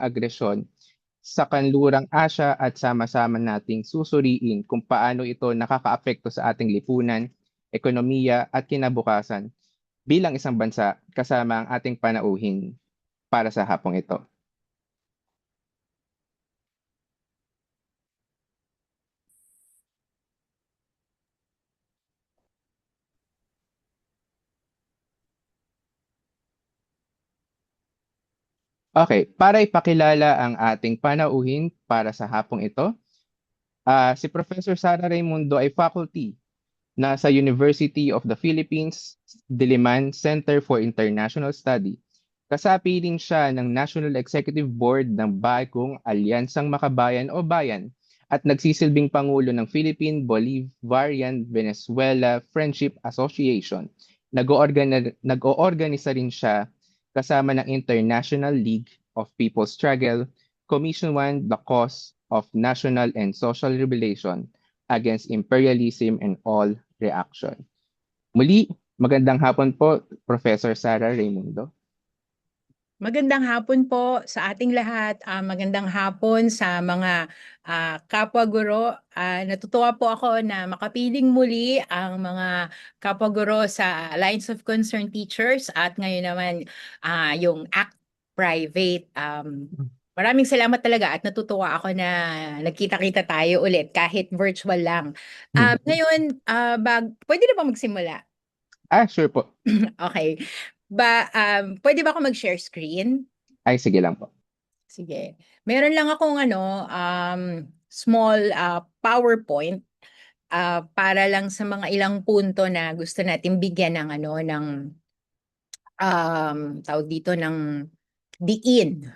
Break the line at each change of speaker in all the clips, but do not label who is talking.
agresyon sa kanlurang Asya at sama-sama nating susuriin kung paano ito nakakaapekto sa ating lipunan, ekonomiya at kinabukasan bilang isang bansa kasama ang ating panauhin para sa hapong ito. Okay, para ipakilala ang ating panauhin para sa hapong ito, si Professor Sara Raimundo ay faculty na sa University of the Philippines, Diliman Center for International Study. Kasapi din siya ng National Executive Board ng bagong Alyansang Makabayan o Bayan at nagsisilbing Pangulo ng Philippine Bolivarian Venezuela Friendship Association. Nag-oorganisa rin siya kasama ng International League of People's Struggle, Commission 1, the Cause of National and Social Revelation against Imperialism and All Reaction. Muli, magandang hapon po, Professor Sara Raimundo.
Magandang hapon po sa ating lahat. Magandang hapon sa mga kapwa-guro. Natutuwa po ako na makapiling muli ang mga kapwa-guro sa Alliance of Concerned Teachers at ngayon naman yung ACT Private. Maraming salamat talaga at natutuwa ako na nagkita-kita tayo ulit kahit virtual lang. Ngayon, pwede na ba magsimula?
Sure po.
Okay. Pwede ba ako mag-share screen?
Ay, sige lang po.
Sige. Meron lang akong small PowerPoint para lang sa mga ilang punto na gusto natin bigyan ng tawag dito ng diin.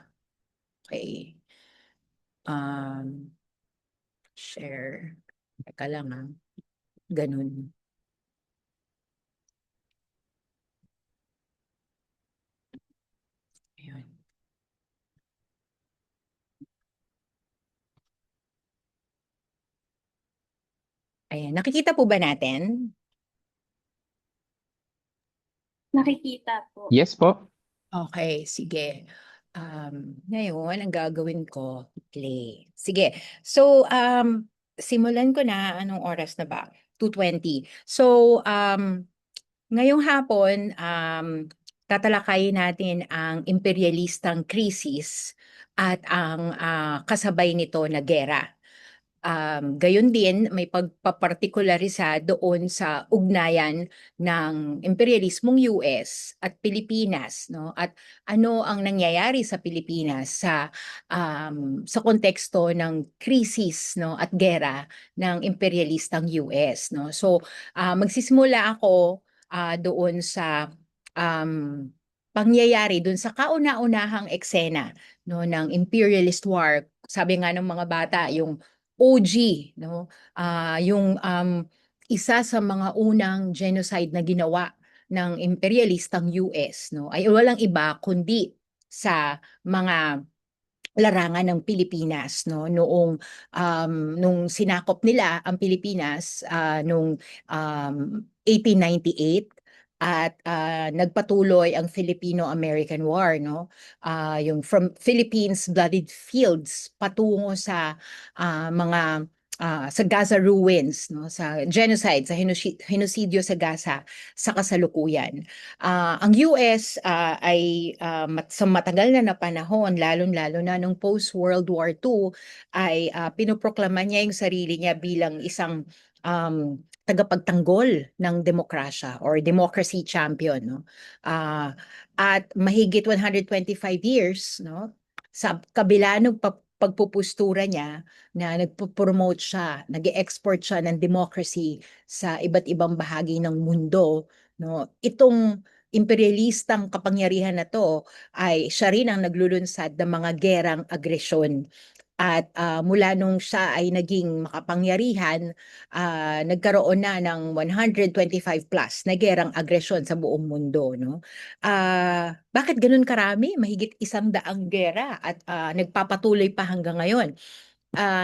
Okay. Share. Teka lang Ganun. Ayun. Ayan. Nakikita po ba natin?
Nakikita po.
Yes po.
Okay, sige. Ngayon, ang gagawin ko, play. Sige. So, simulan ko na. Anong oras na ba? 2:20. So, ngayong hapon, tatalakayin natin ang imperialistang krisis at ang kasabay nito na gera. Gayon din, may pagpapartikularisa doon sa ugnayan ng imperialismong US at Pilipinas, no? At ano ang nangyayari sa Pilipinas sa konteksto ng krisis, no, at gera ng imperialistang US, no? So, magsisimula ako doon sa pangyayari doon sa kauna-unahang eksena, no, ng imperialist war. Sabi nga ng mga bata, yung OG, no? Yung isa sa mga unang genocide na ginawa ng imperialistang US, no, ay walang iba kundi sa mga larangan ng Pilipinas, no, nung sinakop nila ang Pilipinas noong 1898 at nagpatuloy ang Filipino-American War, no, yung from Philippines bloodied fields patungo sa mga sa Gaza ruins, no, sa genocide, sa henosidyo sa Gaza sa kasalukuyan. Ang US ay sa matagal na panahon, lalong-lalo na nung post-World War II, ay pinoproklama niya yung sarili niya bilang isang tagapagtanggol ng demokrasya or democracy champion, no? At mahigit 125 years, no, sa kabila ng pagpupustura niya na nagpo-promote siya, nag-export siya ng democracy sa iba't ibang bahagi ng mundo, no, itong imperialistang kapangyarihan na to ay siya rin ang naglulunsad ng mga gerang agresyon. At mula nung siya ay naging makapangyarihan, nagkaroon na ng 125 plus na gerang agresyon sa buong mundo, no? Bakit ganun karami? Mahigit 100 gera at nagpapatuloy pa hanggang ngayon.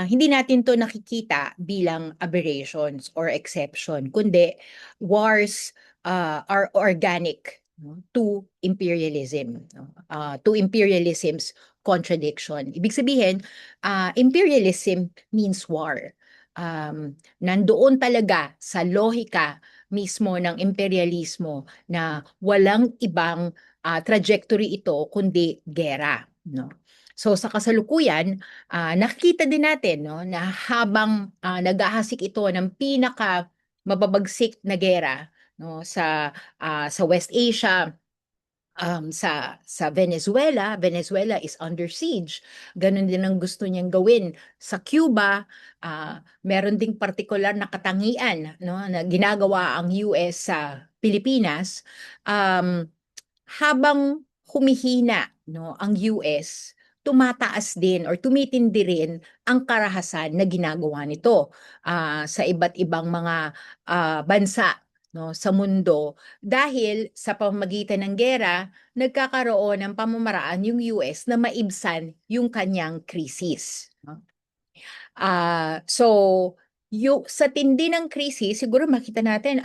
Hindi natin to nakikita bilang aberrations or exception, kundi wars are organic, no, to imperialism, no? To imperialisms contradiction. Ibig sabihin, imperialism means war. Nandoon talaga sa lohika mismo ng imperialismo na walang ibang trajectory ito kundi gera, no? So sa kasalukuyan, nakikita din natin, no, na habang naghahasik ito ng pinaka mababagsik na gera, no, sa West Asia, sa Venezuela is under siege. Ganon din ang gusto niyang gawin sa Cuba. Meron ding partikular na katangian, no, na ginagawa ang US sa Pilipinas. Habang humihina, no, ang US, tumataas din or tumitindi rin ang karahasan na ginagawa nito sa iba't ibang mga bansa, no, sa mundo, dahil sa pamamagitan ng gera nagkakaroon ng pamamaraan yung US na maibsan yung kanyang krisis, no? So, sa tindi ng krisis, siguro makita natin,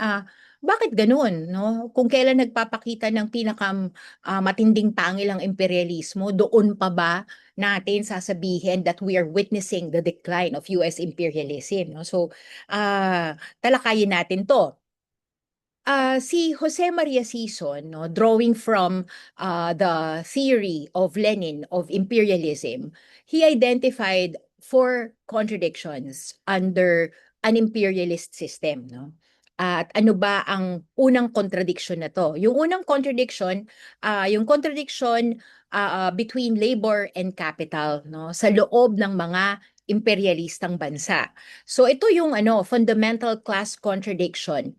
bakit ganun, no? Kung kailan nagpapakita ng matinding pangil ang imperialismo, doon pa ba natin sasabihin that we are witnessing the decline of US imperialism, no? So, talakayin natin to. Si Jose Maria Sison, no, drawing from the theory of Lenin of imperialism, he identified four contradictions under an imperialist system, no? At ano ba ang unang contradiction na to? Yung unang contradiction, between labor and capital, no, sa loob ng mga imperialistang bansa. So ito yung fundamental class contradiction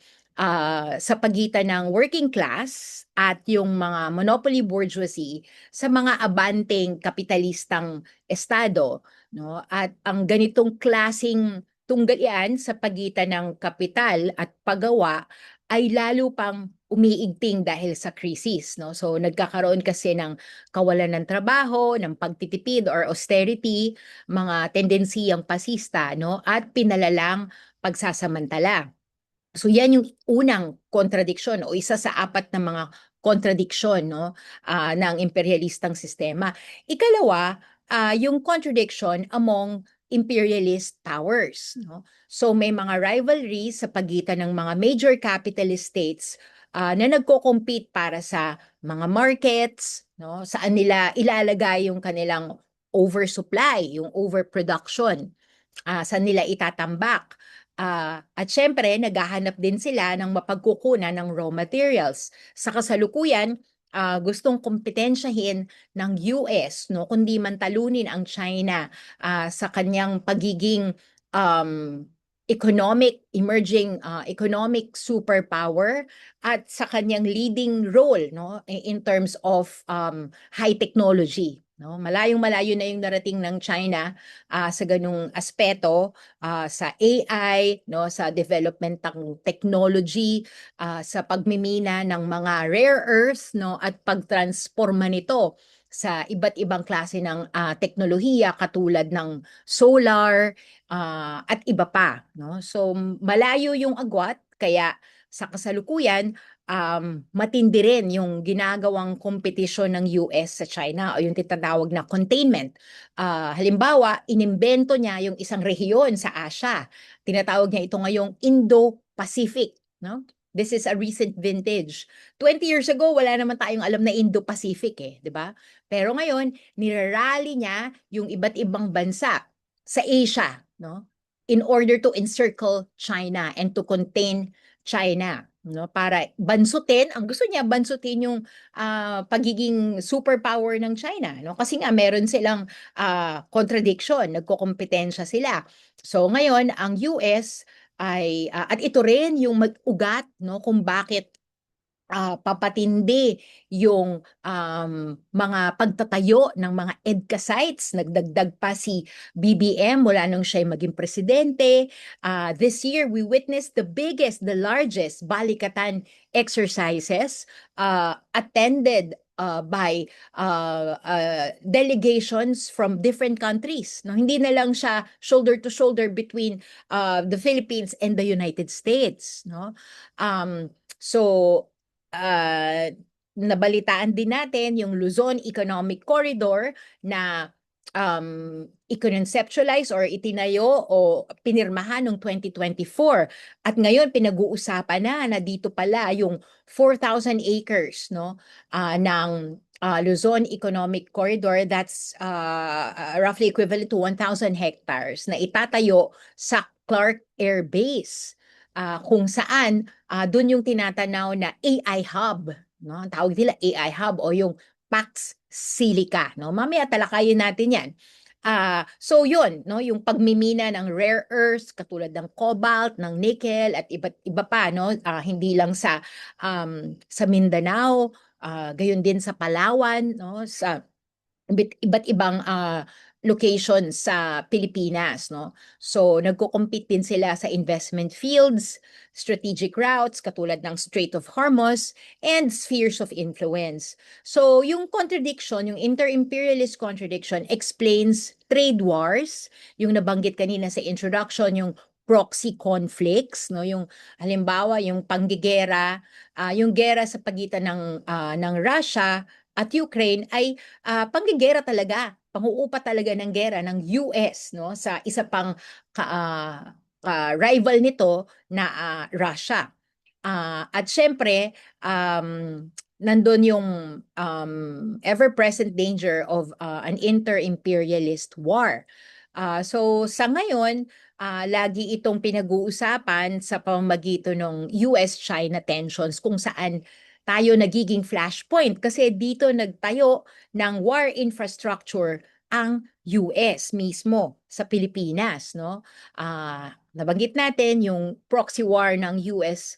sa pagitan ng working class at yung mga monopoly bourgeoisie sa mga abanteng kapitalistang estado, no? At ang ganitong klasing tunggalian sa pagitan ng kapital at paggawa ay lalo pang umiigting dahil sa krisis, no? So nagkakaroon kasi ng kawalan ng trabaho, ng pagtitipid or austerity, mga tendensiyang pasista, no? At pinalalang pagsasamantala. So yan yung unang kontradiksyon o isa sa apat na mga kontradiksyon, no, ng imperialistang sistema. Ikalawa, yung contradiction among imperialist powers, no? So may mga rivalry sa pagitan ng mga major capitalist states na nagko-compete para sa mga markets, no? Saan nila ilalagay yung kanilang oversupply, yung overproduction, saan nila itatambak. At syempre, naghahanap din sila ng mapagkukunan ng raw materials. Sa kasalukuyan, gustong kompetensyahin ng US, no, kundi man talunin ang China sa kanyang pagiging economic superpower at sa kanyang leading role, no, in terms of high technology. No, malayong-malayo na yung narating ng China sa ganung aspeto, sa AI, no, sa development ng technology, sa pagmimina ng mga rare earths, no, at pagtransforma nito sa iba't ibang klase ng teknolohiya katulad ng solar at iba pa, no? So malayo yung agwat, kaya sa kasalukuyan matindi rin yung ginagawang kompetisyon ng US sa China o yung tinatawag na containment. Halimbawa, inimbento niya yung isang rehiyon sa Asia. Tinatawag niya ito ngayong Indo-Pacific, no? This is a recent vintage. 20 years ago, wala naman tayong alam na Indo-Pacific, di ba? Pero ngayon, nirarally niya yung iba't ibang bansa sa Asia, no, in order to encircle China and to contain China, no, para bansutin, ang gusto niya bansutin yung pagiging superpower ng China, no, kasi nga meron silang contradiction, nagkokompetensya sila. So ngayon ang US ay at ito rin yung mag-ugat, no, kung bakit papatindi yung mga pagtatayo ng mga EDCA sites. Nagdagdag pa si BBM mula nung siya'y maging presidente. This year, we witnessed the largest balikatan exercises attended by delegations from different countries. No, hindi na lang siya shoulder to shoulder between the Philippines and the United States, no? So nabalitaan din natin yung Luzon Economic Corridor na i-conceptualize or itinayo o pinirmahan noong 2024. At ngayon pinag-uusapan na dito pala yung 4,000 acres, no, ng Luzon Economic Corridor, that's roughly equivalent to 1,000 hectares na itatayo sa Clark Air Base, kung saan dun yung tinatanaw na AI hub, no? Ang tawag nila AI hub o yung Pax Silica, no? Mamaya talakayin natin 'yan. So yun, no, yung pagmimina ng rare earths katulad ng cobalt, ng nickel at iba't iba pa, no, hindi lang sa Mindanao, gayon din sa Palawan, no, sa iba't ibang location sa Pilipinas, no? So nagko-compete din sila sa investment fields, strategic routes katulad ng Strait of Hormuz and spheres of influence. So yung contradiction, yung inter-imperialist contradiction explains trade wars, yung nabanggit kanina sa introduction, yung proxy conflicts, no, yung halimbawa yung panggigera, yung gera sa pagitan ng Russia at Ukraine ay panggigera talaga, panguupa talaga ng gera ng US, no, sa isa pang rival nito na Russia. At syempre, nandun yung ever-present danger of an inter-imperialist war. So sa ngayon, lagi itong pinag-uusapan sa pamamagitan ng US-China tensions kung saan tayo nagiging flashpoint kasi dito nagtayo ng war infrastructure ang US mismo sa Pilipinas, no? Nabanggit natin yung proxy war ng US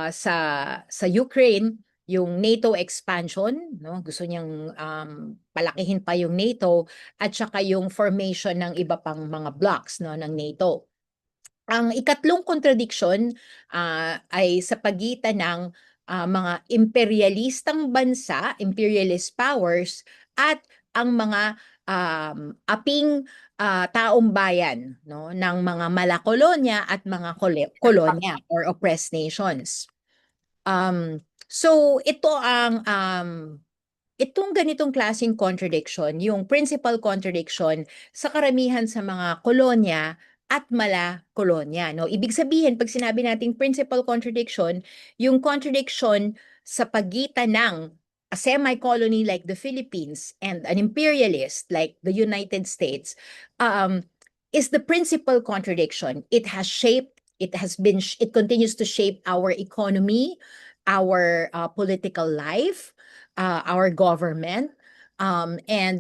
sa Ukraine, yung NATO expansion, no? Gusto niyang palakihin pa yung NATO at saka yung formation ng iba pang mga blocks, no, ng NATO. Ang ikatlong contradiction ay sa pagitan ng mga imperialistang bansa, imperialist powers, at ang mga aping taong bayan, no, ng mga malakolonya at mga kolonya or oppressed nations. So itong ganitong klaseng contradiction, yung principal contradiction sa karamihan sa mga kolonya at mala-kolonya, no? Ibig sabihin, pag sinabi nating principal contradiction, yung contradiction sa pagitan ng a semi-colony like the Philippines and an imperialist like the United States is the principal contradiction. It continues to shape our economy, our political life, our government, and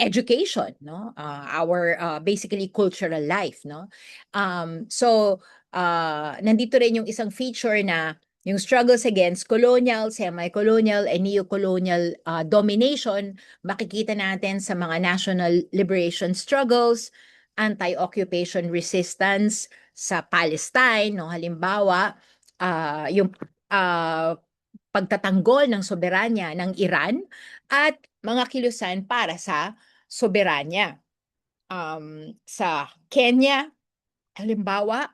education, no, our basically cultural life, no. So nandito rin yung isang feature na yung struggles against colonial, semi-colonial, and neo-colonial domination, makikita natin sa mga national liberation struggles, anti-occupation resistance sa Palestine, no, halimbawa, yung pagtatanggol ng soberanya ng Iran at mga kilusan para sa soberanya. Sa Kenya, halimbawa,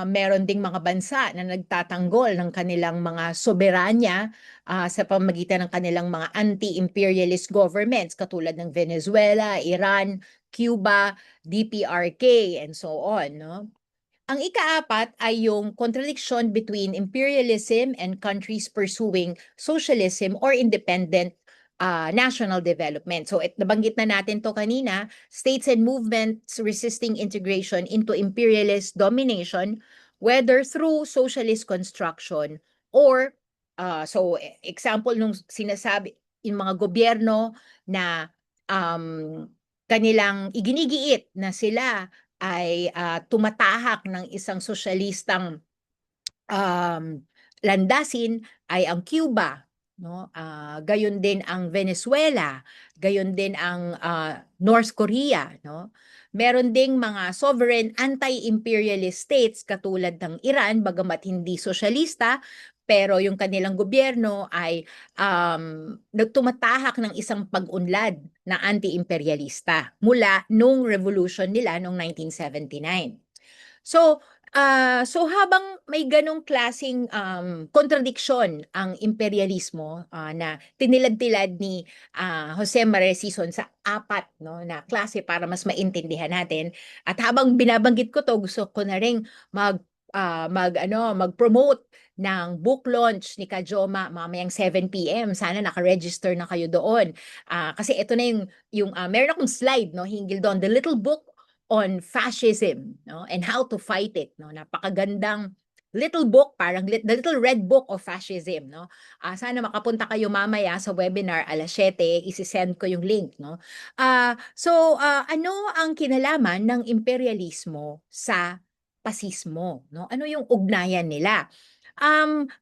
meron ding mga bansa na nagtatanggol ng kanilang mga soberanya sa pamamagitan ng kanilang mga anti-imperialist governments katulad ng Venezuela, Iran, Cuba, DPRK, and so on, no? Ang ikaapat ay yung contradiction between imperialism and countries pursuing socialism or independent national development. So nabanggit na natin to kanina, states and movements resisting integration into imperialist domination, whether through socialist construction or, example nung sinasabi, yung mga gobyerno na kanilang iginigiit na sila ay tumatahak ng isang sosyalistang landasin ay ang Cuba, no? Gayon din ang Venezuela, gayon din ang North Korea, no? Meron ding mga sovereign anti-imperialist states katulad ng Iran, bagamat hindi sosyalista, pero yung kanilang gobyerno ay nagtumatahak ng isang pag-unlad na anti-imperialista mula nung revolution nila noong 1979. So, So habang may ganong klasing contradiction ang imperialismo na tinilad-tilad ni Jose Maria Sison sa apat no, na klase para mas maintindihan natin. At habang binabanggit ko to, gusto ko na ring mag-promote ng book launch ni Kajoma mamayang 7 p.m. Sana naka-register na kayo doon. Kasi ito na yung meron akong slide no, hinggil doon, The Little Book on Fascism, no, and how to fight it, no. Napakagandang little book, parang The Little Red Book of Fascism, no. Sana makapunta kayo mamaya sa webinar 7:00, isi-send ko yung link, no. Ano ang kinalaman ng imperialismo sa pasismo, no? Ano yung ugnayan nila?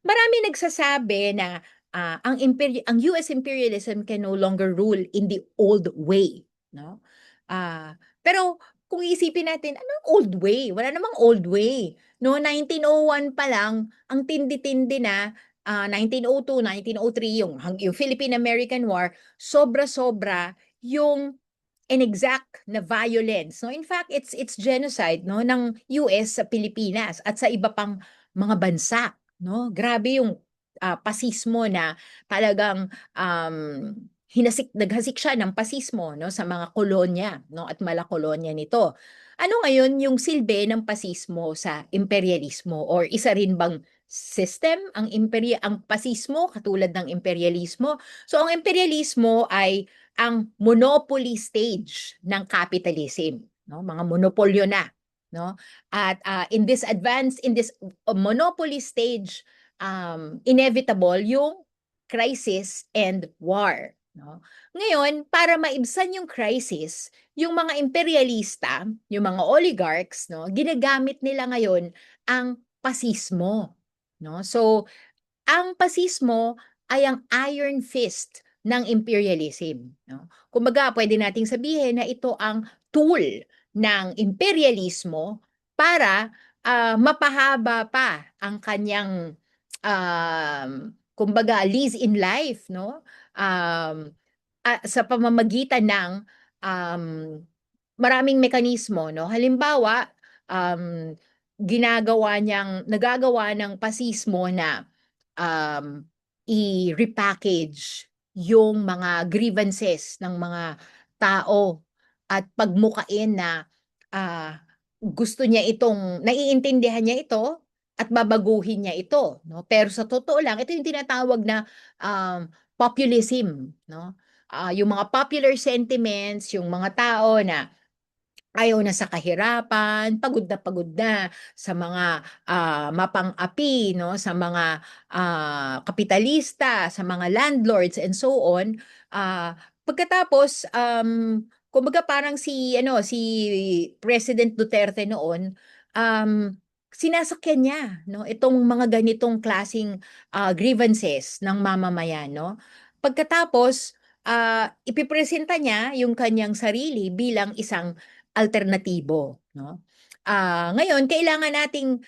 Marami nagsasabi na ang US imperialism can no longer rule in the old way, no? Pero kung iisipin natin, anong old way? Wala namang old way. No, 1901 pa lang, ang tindi-tindi na, 1902, 1903, yung Philippine-American War, sobra-sobra yung inexact na violence. No? In fact, it's genocide no, ng US sa Pilipinas at sa iba pang mga bansa. No? Grabe yung pasismo na talagang naghasik siya ng pasismo no, sa mga kolonya no, at malakolonya nito. Ano ngayon yung silbi ng pasismo sa imperialismo or isa rin bang system ang pasismo katulad ng imperialismo? So ang imperialismo ay ang monopoly stage ng capitalism, no? Mga monopolyo na, no? At in this monopoly stage, inevitable yung crisis and war. No? Ngayon, para maibsan yung crisis, yung mga imperialista, yung mga oligarchs, no, ginagamit nila ngayon ang pasismo. No? So, ang pasismo ay ang iron fist ng imperialism. No? Kumbaga, pwede nating sabihin na ito ang tool ng imperialismo para mapahaba pa ang kanyang kumbaga lease in life no sa pamamagitan ng um, maraming mekanismo no halimbawa nagagawa ng pasismo na um, i-repackage yung mga grievances ng mga tao at pagmukain na gusto niya naiintindihan niya ito at babaguhin niya ito, no? Pero sa totoo lang, ito yung tinatawag na populism, no? Yung mga popular sentiments, yung mga tao na ayaw na sa kahirapan, pagod na sa mga mapang-api, no? Sa mga kapitalista, sa mga landlords and so on. Pagkatapos, kumbaga parang si President Duterte noon, sinasakyan niya, no? Itong mga ganitong klasing grievances ng mamamayan, no? Pagkatapos, ipipresenta niya yung kanyang sarili bilang isang alternatibo, no? Ngayon kailangan nating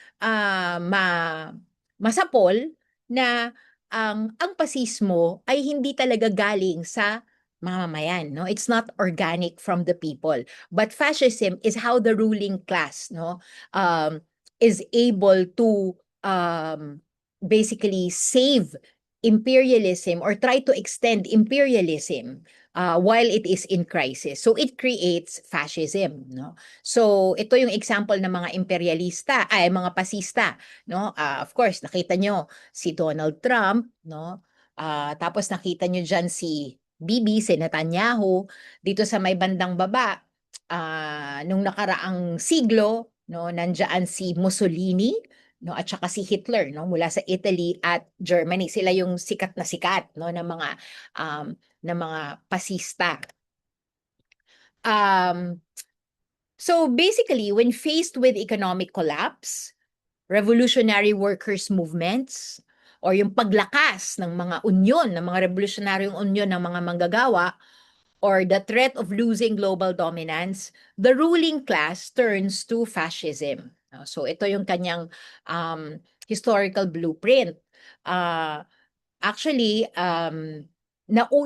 masapol na ang pasismo ay hindi talaga galing sa mamamayan, no? It's not organic from the people, but fascism is how the ruling class, no, is able to basically save imperialism or try to extend imperialism while it is in crisis. So it creates fascism, no? So ito yung example ng mga imperialista, mga pasista, no? Of course, nakita nyo si Donald Trump, no? Tapos nakita nyo dyan si si Netanyahu, dito sa may bandang baba, nung nakaraang siglo, no, nandiyan si Mussolini, no, at saka si Hitler, no, mula sa Italy at Germany. Sila yung sikat no, ng mga pasista. So basically, when faced with economic collapse, revolutionary workers movements, or yung paglakas ng mga unyon, ng mga revolutionaryong unyon ng mga manggagawa, or the threat of losing global dominance, the ruling class turns to fascism. So ito yung kanyang historical blueprint. Actually,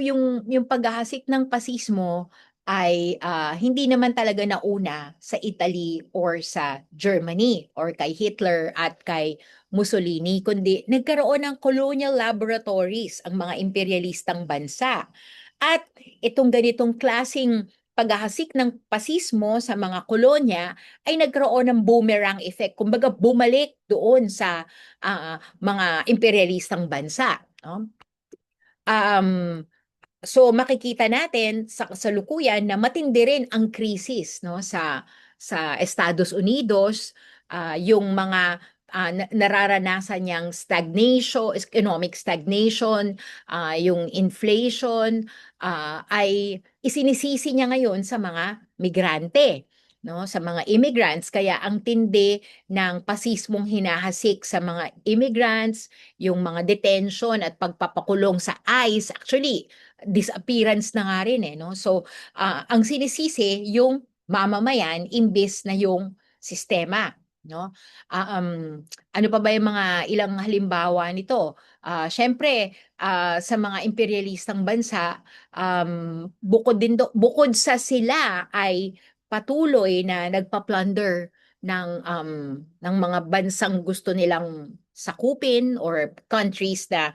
yung paghahasik ng pasismo ay hindi naman talaga nauna sa Italy or sa Germany or kay Hitler at kay Mussolini, kundi nagkaroon ng colonial laboratories ang mga imperialistang bansa. At itong ganitong klasing paghahasik ng pasismo sa mga kolonya ay nagkaroon ng boomerang effect. Kumbaga bumalik doon sa mga imperialistang bansa. No? Um, So makikita natin sa kasalukuyan na matindi rin ang krisis no sa Estados Unidos, yung mga nararanasan niyang stagnation, economic stagnation, yung inflation ay isinisisi niya ngayon sa mga migrante, no, sa mga immigrants. Kaya ang tindi ng pasismong hinahasik sa mga immigrants, yung mga detention at pagpapakulong sa ICE, actually disappearance na nga rin no. So ang sinisisi yung mamamayan imbes na yung sistema, no. Ano pa ba yung mga ilang halimbawa nito? Syempre sa mga imperialistang bansa, bukod sa sila ay patuloy na nagpa-plunder ng mga bansang gusto nilang sakupin or countries na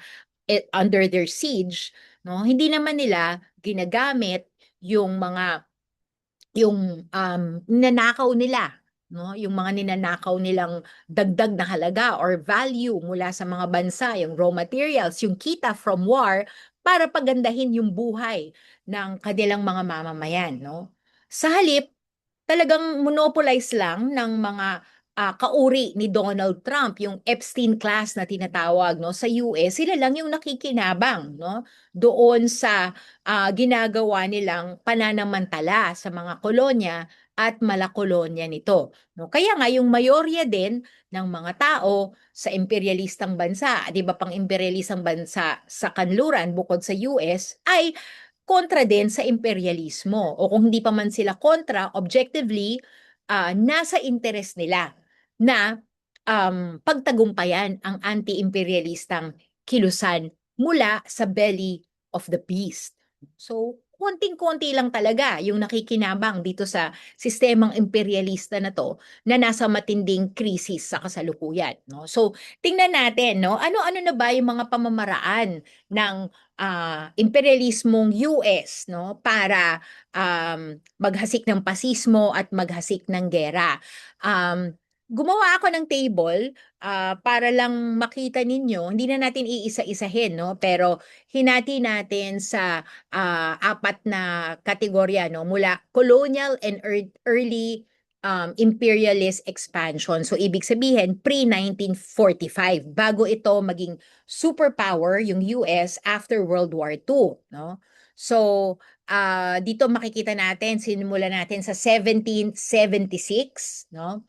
under their siege, no? Hindi naman nila ginagamit yung ninanakaw nila, no? Yung mga ninanakaw nilang dagdag na halaga or value mula sa mga bansa, yung raw materials, yung kita from war para pagandahin yung buhay ng kanilang mga mamamayan, no? Sa halip, talagang monopolize lang ng mga kauri ni Donald Trump, yung Epstein class na tinatawag no sa US, sila lang yung nakikinabang no doon sa ginagawa nilang pananamantala sa mga kolonya at malakolonya nito. No, kaya nga yung mayorya din ng mga tao sa imperialistang bansa, 'di ba pang imperialistang bansa sa kanluran bukod sa US ay kontra din sa imperialismo o kung hindi pa man sila kontra, objectively, nasa interes nila na pagtagumpayan ang anti-imperialistang kilusan mula sa belly of the beast. So, konting-konti lang talaga yung nakikinabang dito sa sistemang imperialista na to na nasa matinding krisis sa kasalukuyan. No? So, tingnan natin, no? Ano-ano na ba yung mga pamamaraan ng imperialismong US no para maghasik ng pasismo at maghasik ng gera. Gumawa ako ng table para lang makita ninyo, hindi na natin iisa-isahin no, pero hinati natin sa apat na kategorya no, mula colonial and early imperialist expansion. So ibig sabihin pre-1945 bago ito maging superpower yung US after World War II, no? So dito makikita natin, sinimula natin sa 1776, no?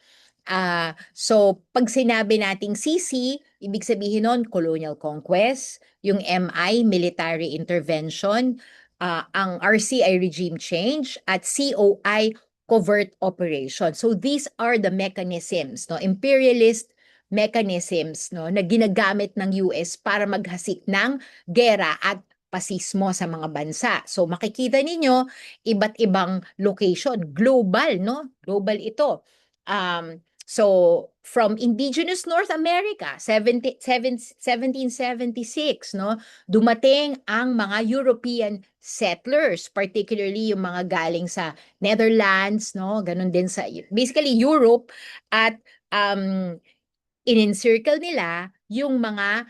So pag sinabi nating CC, ibig sabihin nun colonial conquest, yung MI military intervention, ang RCI regime change at COI covert operation. So these are the mechanisms, no, imperialist mechanisms, no, na ginagamit ng US para maghasik ng gera at pasismo sa mga bansa. So makikita ninyo iba't ibang location, global, no? Global ito. So from indigenous North America, 1776, no? Dumating ang mga European settlers, particularly yung mga galing sa Netherlands, no? Ganun din sa basically Europe at in-encircle nila yung mga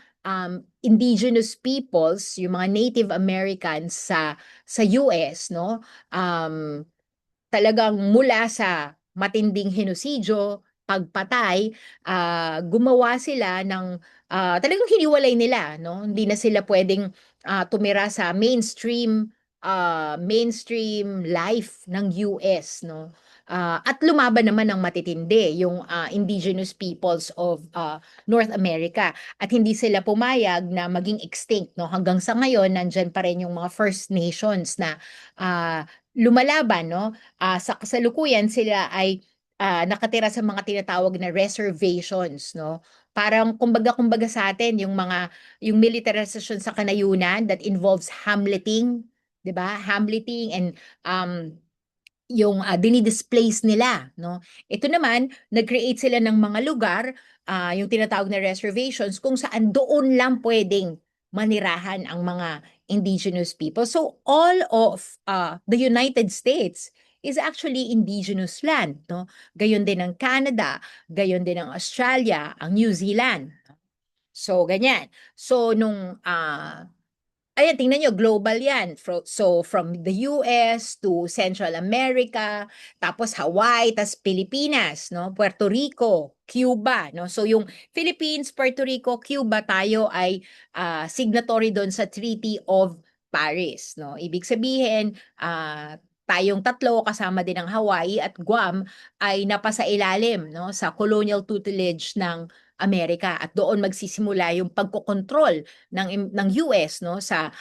indigenous peoples, yung mga Native Americans sa US, no? Talagang mula sa matinding henosidyo, pagpatay, gumawa sila ng talagang hiniwalay nila, no? Hindi na sila pwedeng tumira sa mainstream life ng US, no? At lumaban naman ng matitindi yung indigenous peoples of North America at hindi sila pumayag na maging extinct, no? Hanggang sa ngayon nandyan pa rin yung mga First Nations na lumalaban, no? Sa kasalukuyan sila ay nakatira sa mga tinatawag na reservations, no? Parang kumbaga sa atin yung militarization sa kanayunan that involves hamleting, 'di ba? Hamleting and yung dinidisplace nila, no? Ito naman, nag-create sila ng mga lugar, yung tinatawag na reservations, kung saan doon lang pwedeng manirahan ang mga indigenous people. So all of the United States is actually indigenous land, no? Gayon din ang Canada, gayon din ang Australia, ang New Zealand. So ganyan. So nung ayan, tingnan nyo, global yan. So, from the US to Central America, tapos Hawaii, tas Pilipinas, no? Puerto Rico, Cuba, no? So, yung Philippines, Puerto Rico, Cuba, tayo ay signatory doon sa Treaty of Paris, no? Ibig sabihin, tayong tatlo, kasama din ang Hawaii at Guam, ay napasa ilalim, no? Sa colonial tutelage ng Amerika, at doon magsisimula yung pagkokontrol ng US, no, sa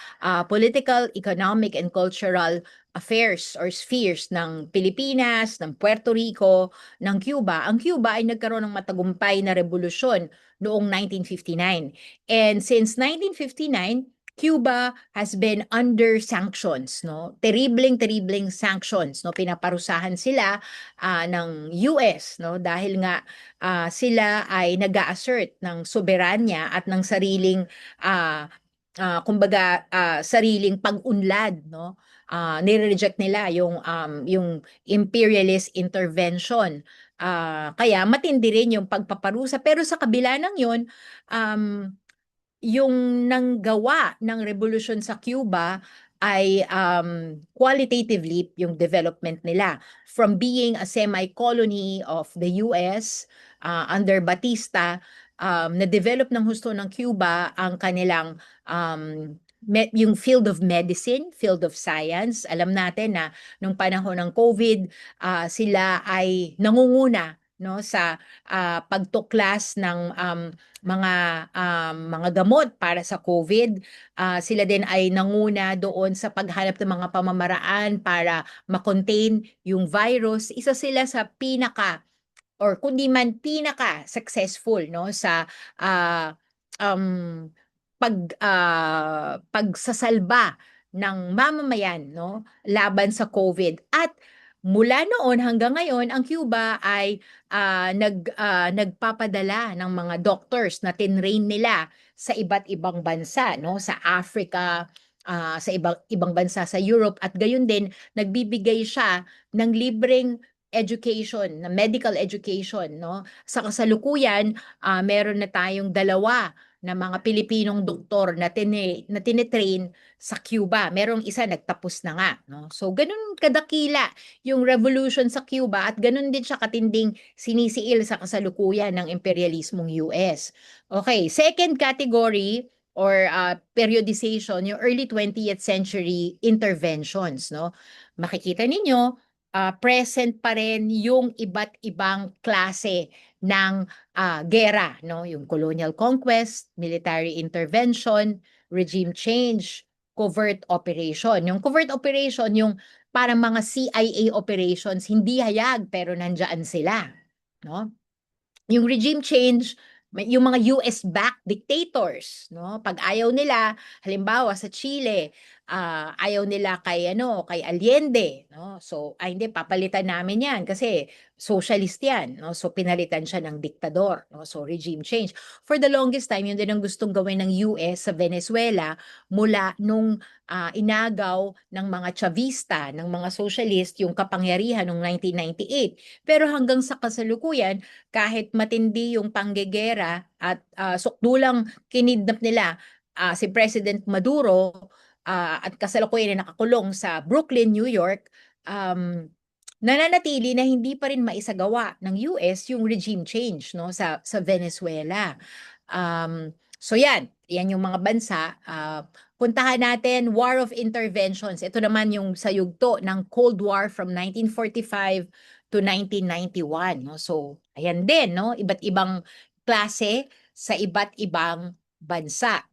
political, economic and cultural affairs or spheres ng Pilipinas, ng Puerto Rico, ng Cuba. Ang Cuba ay nagkaroon ng matagumpay na revolusyon noong 1959. And since 1959, Cuba has been under sanctions, no? Terribling sanctions, no? Pinaparusahan sila ng US, no? Dahil nga sila ay nag-a-assert ng soberanya at ng sariling kumbaga sariling pag-unlad, no? Nire-reject nila yung imperialist intervention. Kaya matindi rin yung pagpaparusa, pero sa kabila ng yun, um, yung nanggawa ng revolusyon sa Cuba ay qualitative leap yung development nila from being a semi-colony of the US under Batista. Na-develop ng husto ng Cuba ang kanilang yung field of medicine, field of science. Alam natin na nung panahon ng COVID, sila ay nangunguna, no, sa pagtuklas ng mga gamot para sa COVID. Sila din ay nanguna doon sa paghanap ng mga pamamaraan para ma-contain yung virus. Isa sila sa pinaka or kundi man pinaka successful, no, sa ah, um, pagsasalba ng mamamayan, no, laban sa COVID. At mula noon hanggang ngayon, ang Cuba ay nagpapadala ng mga doctors na tinrain nila sa iba't ibang bansa, no, sa Africa, sa ibang bansa sa Europe, at gayon din nagbibigay siya ng libreng education, na medical education, no? Sa kasalukuyan, meron na tayong dalawa na mga Pilipinong doktor na tinitrain sa Cuba. Merong isa nagtapos na nga, no? So ganun kadakila yung revolution sa Cuba, at ganun din siya katinding sinisiil sa kasalukuyan ng imperialismong US. Okay, second category or periodization, yung early 20th century interventions, no? Makikita ninyo, present pa rin yung iba't ibang klase ng gera, no? Yung colonial conquest, military intervention, regime change, covert operation. Yung covert operation, yung parang mga CIA operations, hindi hayag pero nandiyan sila, no? Yung regime change, yung mga US-backed dictators, no? Pag ayaw nila, halimbawa sa Chile, ayaw nila kay Allende, no? So, hindi, papalitan namin 'yan kasi socialist 'yan, no? So pinalitan siya ng diktador, no? So regime change. For the longest time, yun din ang gustong gawin ng US sa Venezuela mula nung inagaw ng mga Chavista, ng mga socialist yung kapangyarihan noong 1998. Pero hanggang sa kasalukuyan, kahit matindi yung panggegera at sukdulang kinidnap nila si President Maduro, at kasalukuyan na nakakulong sa Brooklyn, New York, nananatili na hindi pa rin maisagawa ng US yung regime change, no, sa Venezuela. So yan yung mga bansa. Puntahan natin War of Interventions. Ito naman yung sa yugto ng Cold War from 1945 to 1991, no? So ayan din, no, iba't ibang klase sa iba't ibang bansa.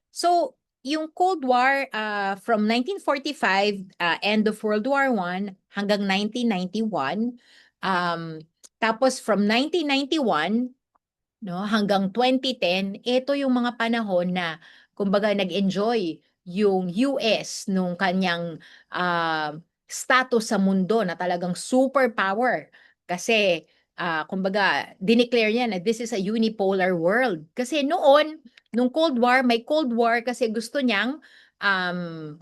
So yung Cold War from 1945, end of World War I hanggang 1991, tapos from 1991, no, hanggang 2010, ito yung mga panahon na kumbaga nag-enjoy yung US nung kanyang status sa mundo na talagang superpower. Kasi kumbaga dineclare niya na this is a unipolar world. Kasi noon, nung Cold War, may Cold War kasi gusto niyang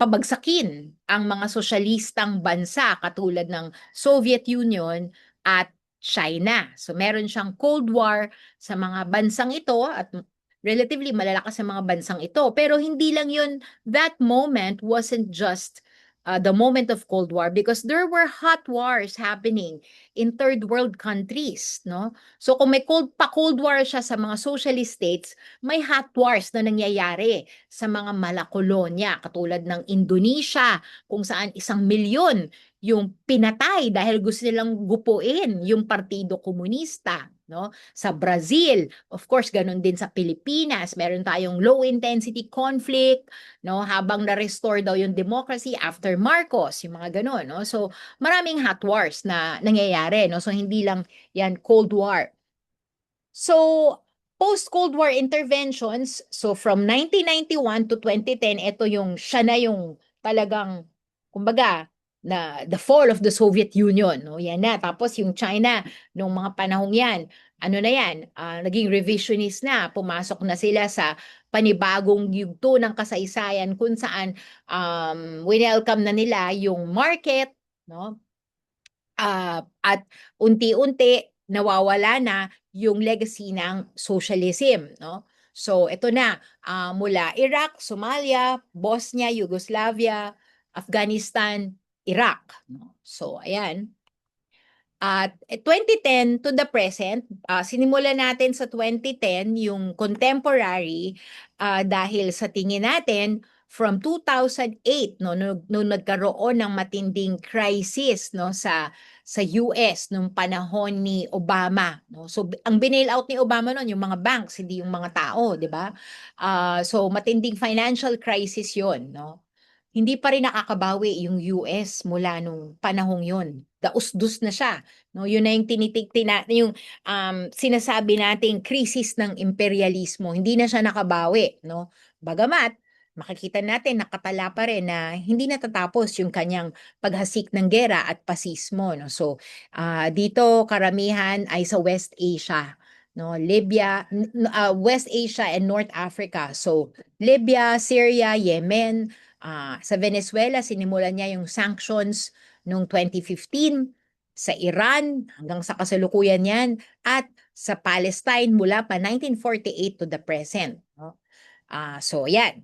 pabagsakin ang mga sosyalistang bansa katulad ng Soviet Union at China. So meron siyang Cold War sa mga bansang ito at relatively malalakas sa mga bansang ito. Pero hindi lang yun, that moment wasn't just the moment of Cold War because there were hot wars happening in third world countries, no? So kung may Cold War siya sa mga socialist states, may hot wars na nangyayari sa mga malakolonya katulad ng Indonesia kung saan 1 milyon yung pinatay dahil gusto nilang gupuin yung Partido Komunista, no? Sa Brazil, of course, ganun din sa Pilipinas, meron tayong low intensity conflict, no? Habang na-restore daw yung democracy after Marcos, yung mga ganun, no? So, maraming hot wars na nangyayari, no? So, hindi lang yan Cold War. So, post-Cold War interventions, so from 1991 to 2010, ito yung, siya na yung talagang, kumbaga, na the fall of the Soviet Union, no? Yan na. Tapos yung China, nung mga panahong yan, ano na yan, naging revisionist na, pumasok na sila sa panibagong yugto ng kasaysayan kung saan welcome na nila yung market, no? At unti-unti nawawala na yung legacy ng socialism, no? So ito na mula Iraq, Somalia, Bosnia, Yugoslavia, Afghanistan, Iraq, no? So ayan. At 2010 to the present, sinimulan natin sa 2010 yung contemporary dahil sa tingin natin from 2008 no nung nagkaroon ng matinding crisis no sa US nung panahon ni Obama no. So ang binail out ni Obama noon yung mga banks, hindi yung mga tao, 'di ba? So matinding financial crisis 'yon no. Hindi pa rin nakakabawi yung US mula nung panahong 'yon. Daus-dus na siya. No, yun na yung yung sinasabi nating krisis ng imperialismo. Hindi na siya nakabawi, no? Bagamat makikita natin nakatala pa rin na hindi natatapos yung kanyang paghasik ng gera at pasismo, no? So, dito karamihan ay sa West Asia, no? Libya, West Asia and North Africa. So, Libya, Syria, Yemen, sa Venezuela sinimulan niya yung sanctions noong 2015, sa Iran hanggang sa kasalukuyan yan, at sa Palestine mula pa 1948 to the present. No? So yan.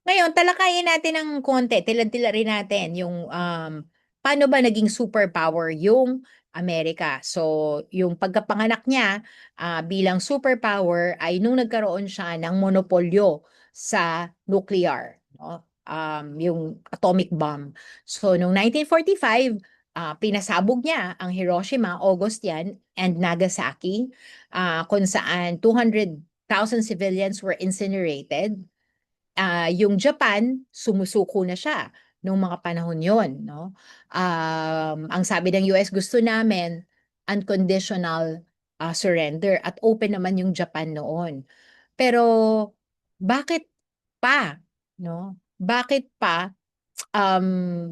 Ngayon, talakayin natin ng konti, tilad-tila rin natin yung paano ba naging superpower yung Amerika. So, yung pagkapanganak niya bilang superpower ay nung nagkaroon siya ng monopolyo sa nuclear, no? Yung atomic bomb. So, noong 1945, pinasabog niya ang Hiroshima, August yan, and Nagasaki, kung saan 200,000 civilians were incinerated. Yung Japan, sumusuko na siya nung mga panahon yon, no? Ang sabi ng US, gusto namin unconditional surrender at open naman yung Japan noon. Pero bakit pa, no? Bakit pa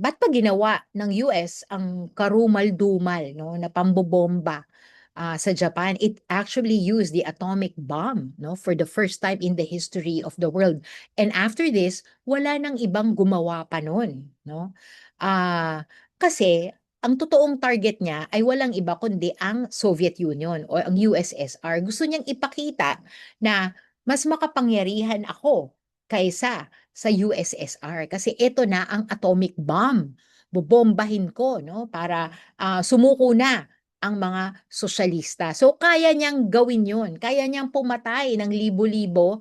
ba't pa ginawa ng US ang karumal-dumal no na pambobomba sa Japan? It actually used the atomic bomb no for the first time in the history of the world. And after this, wala nang ibang gumawa pa noon, no? Kasi ang totoong target niya ay walang iba kundi ang Soviet Union o ang USSR. Gusto niyang ipakita na mas makapangyarihan ako kaysa sa USSR kasi ito na ang atomic bomb. Bobombahin ko no para sumuko na ang mga sosyalista. So kaya niyang gawin 'yon. Kaya niyang pumatay ng libo-libo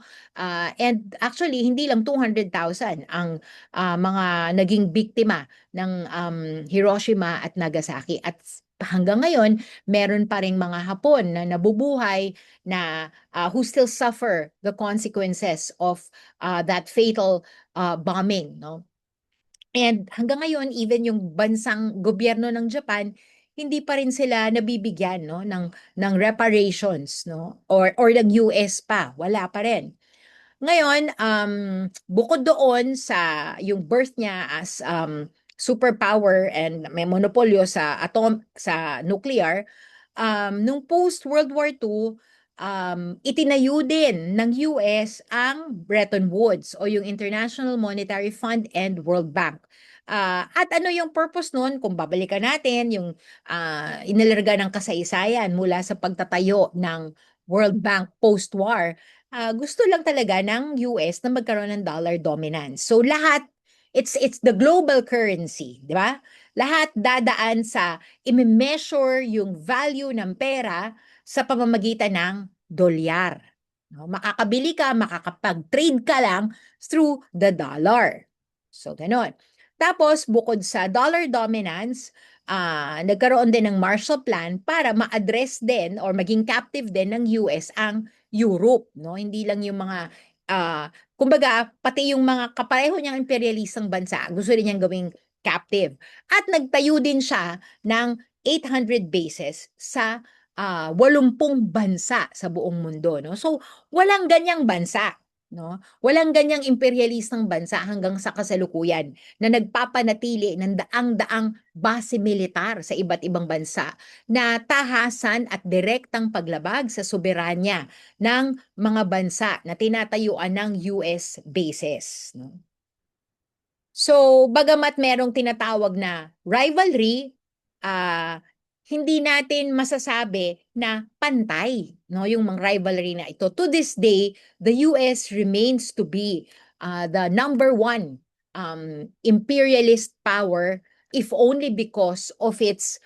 and actually hindi lang 200,000 ang mga naging biktima ng Hiroshima at Nagasaki at hanggang ngayon meron pa ring mga Hapon na nabubuhay na who still suffer the consequences of that fatal bombing, no? And hanggang ngayon, even yung bansang gobyerno ng Japan, hindi pa rin sila nabibigyan ng reparations, no? Or ng US pa, wala pa rin. Ngayon, bukod doon sa yung birth niya as superpower and may monopolyo sa sa nuclear, nung post-World War II, itinayo din ng US ang Bretton Woods o yung International Monetary Fund and World Bank. At ano yung purpose nun? Kung babalikan natin yung inalarga ng kasaysayan mula sa pagtatayo ng World Bank post-war, gusto lang talaga ng US na magkaroon ng dollar dominance. So lahat, it's the global currency, di ba? Lahat dadaan sa i-measure yung value ng pera sa pamamagitan ng dolyar. No? Makakabili ka, makakapag-trade ka lang through the dollar. So, ganon. Tapos, bukod sa dollar dominance, nagkaroon din ng Marshall Plan para ma-address din or maging captive din ng US ang Europe. No? Hindi lang yung mga, kumbaga, pati yung mga kapareho niyang imperialistang bansa, gusto rin niyang gawing captive. At nagtayo din siya ng 800 bases sa 80 bansa sa buong mundo, no? So, walang ganyang bansa, no? Walang ganyang imperialistang bansa hanggang sa kasalukuyan na nagpapanatili ng daang-daang base militar sa iba't ibang bansa na tahasan at direktang paglabag sa soberanya ng mga bansa na tinatayuan ng US bases, no? So, bagamat merong tinatawag na rivalry, hindi natin masasabi na pantay, no, yung mga rivalry na ito. To this day, the US remains to be the number one imperialist power, if only because of its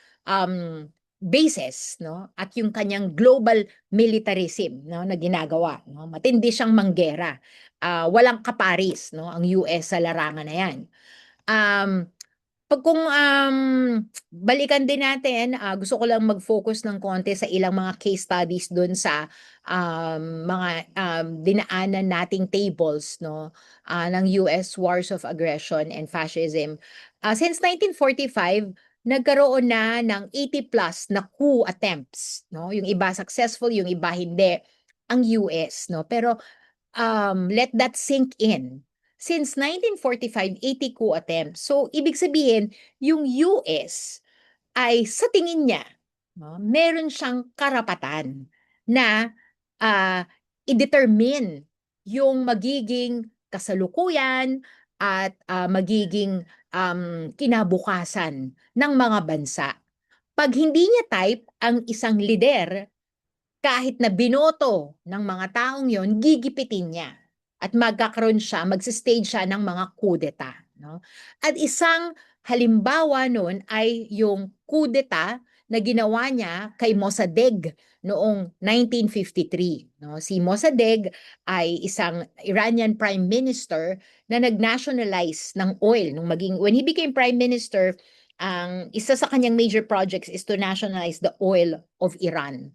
bases, no, at yung kanyang global militarism, no, na ginagawa, no. Matindi siyang manggera. Walang kaparis, no, ang US sa larangan na yan. Kung balikan din natin, gusto ko lang mag-focus ng konti sa ilang mga case studies dun sa mga dinaanan nating tables, no, ng US Wars of Aggression and Fascism. Since 1945, nagkaroon na ng 80 plus na coup attempts, no? Yung iba successful, yung iba hindi, ang US, no? Pero let that sink in. Since 1945, 80 coup attempts. So, ibig sabihin, yung US ay sa tingin niya, no, meron siyang karapatan na i-determine yung magiging kasalukuyan at magiging kinabukasan ng mga bansa. Pag hindi niya type ang isang lider, kahit na binoto ng mga taong yon, gigipitin niya at magkakaroon siya, magsistage siya ng mga kudeta, no? At isang halimbawa noon ay yung kudeta na ginawa niya kay Mossadegh noong 1953, no? Si Mossadegh ay isang Iranian prime minister na nag-nationalize ng oil when he became prime minister. Ang isa sa kanyang major projects is to nationalize the oil of Iran.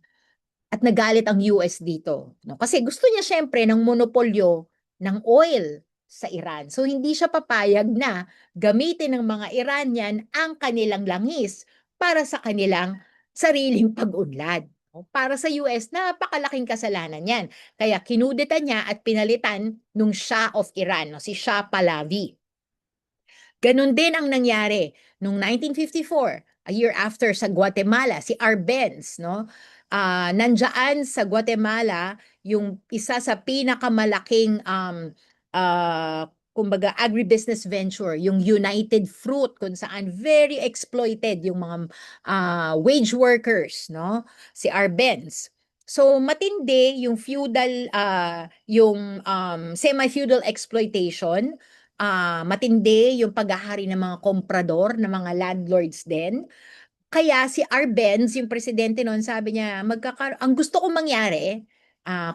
At nagalit ang US dito, no? Kasi gusto niya syempre ng monopolyo ng oil sa Iran. So hindi siya papayag na gamitin ng mga Iranian ang kanilang langis para sa kanilang sariling pag-unlad. No? Para sa US, napakalaking kasalanan yan. Kaya kinudeta niya at pinalitan nung Shah of Iran, no? Si Shah Pahlavi. Ganon din ang nangyari noong 1954, a year after sa Guatemala, si Arbenz, no? Nandiyan sa Guatemala yung isa sa pinakamalaking kumbaga agribusiness venture, yung United Fruit, kung saan very exploited yung mga wage workers, no? Si Arbenz. So matindi yung feudal, yung semi-feudal exploitation, matindi yung paghahari ng mga komprador, ng mga landlords din. Kaya si Arbenz, yung presidente noon, sabi niya, ang gusto kong mangyari,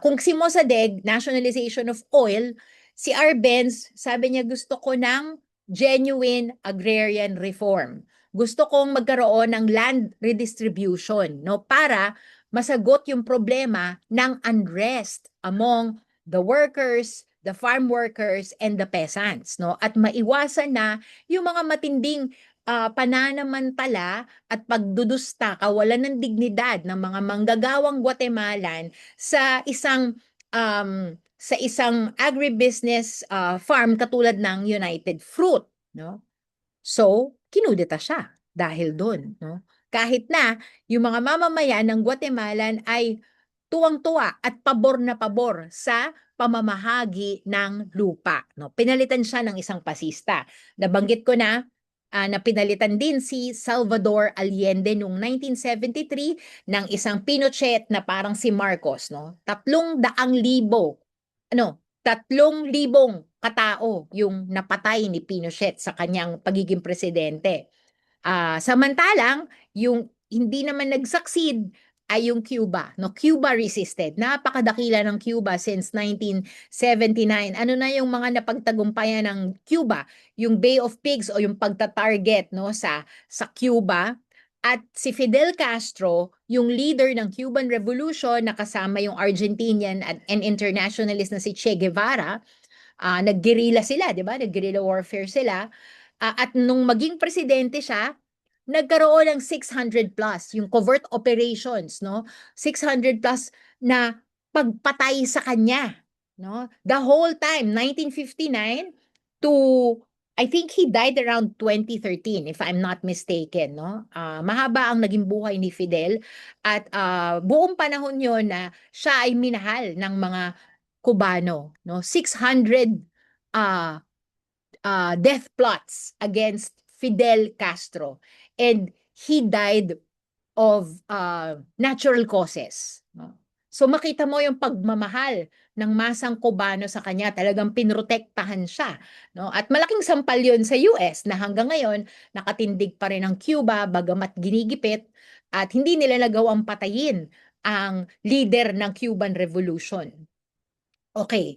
kung si Mossadegh, nationalization of oil, si Arbenz, sabi niya, gusto ko ng genuine agrarian reform. Gusto kong magkaroon ng land redistribution, no, para masagot yung problema ng unrest among the workers, the farm workers, and the peasants, no, at maiwasan na yung mga matinding pananamantala at pagdudusta, kawalan ng dignidad ng mga manggagawang Guatemalan sa isang sa isang agribusiness farm katulad ng United Fruit, no? So, kinudeta siya dahil doon, no? Kahit na yung mga mamamayan ng Guatemalan ay tuwang-tuwa at pabor na pabor sa pamamahagi ng lupa, no? Pinalitan siya ng isang pasista. Nabanggit ko na pinalitan din si Salvador Allende noong 1973 ng isang Pinochet na parang si Marcos, no? 300,000 katao yung napatay ni Pinochet sa kanyang pagiging presidente. Samantalang, yung hindi naman nag-succeed ay yung Cuba. No? Cuba resisted. Napakadakila ng Cuba since 1979. Ano na yung mga napagtagumpayan ng Cuba? Yung Bay of Pigs o yung pagta-target, no, sa Cuba. At si Fidel Castro, yung leader ng Cuban Revolution, nakasama yung Argentinian and internationalist na si Che Guevara, nag-guerrilla sila, di ba? Nag-guerrilla warfare sila. At nung maging presidente siya, nagkaroon ng 600 plus, yung covert operations, no? 600 plus na pagpatay sa kanya, no? The whole time, 1959 to, I think he died around 2013, if I'm not mistaken, no? Mahaba ang naging buhay ni Fidel at buong panahon yon na siya ay minahal ng mga Cubano, no? 600 uh, death plots against Fidel Castro. And he died of natural causes. No? So makita mo yung pagmamahal ng masang Cubano sa kanya, talagang pinrotektahan siya. No? At malaking sampal yun sa US na hanggang ngayon nakatindig pa rin ang Cuba bagamat ginigipit at hindi nila nagawang patayin ang leader ng Cuban Revolution. Okay.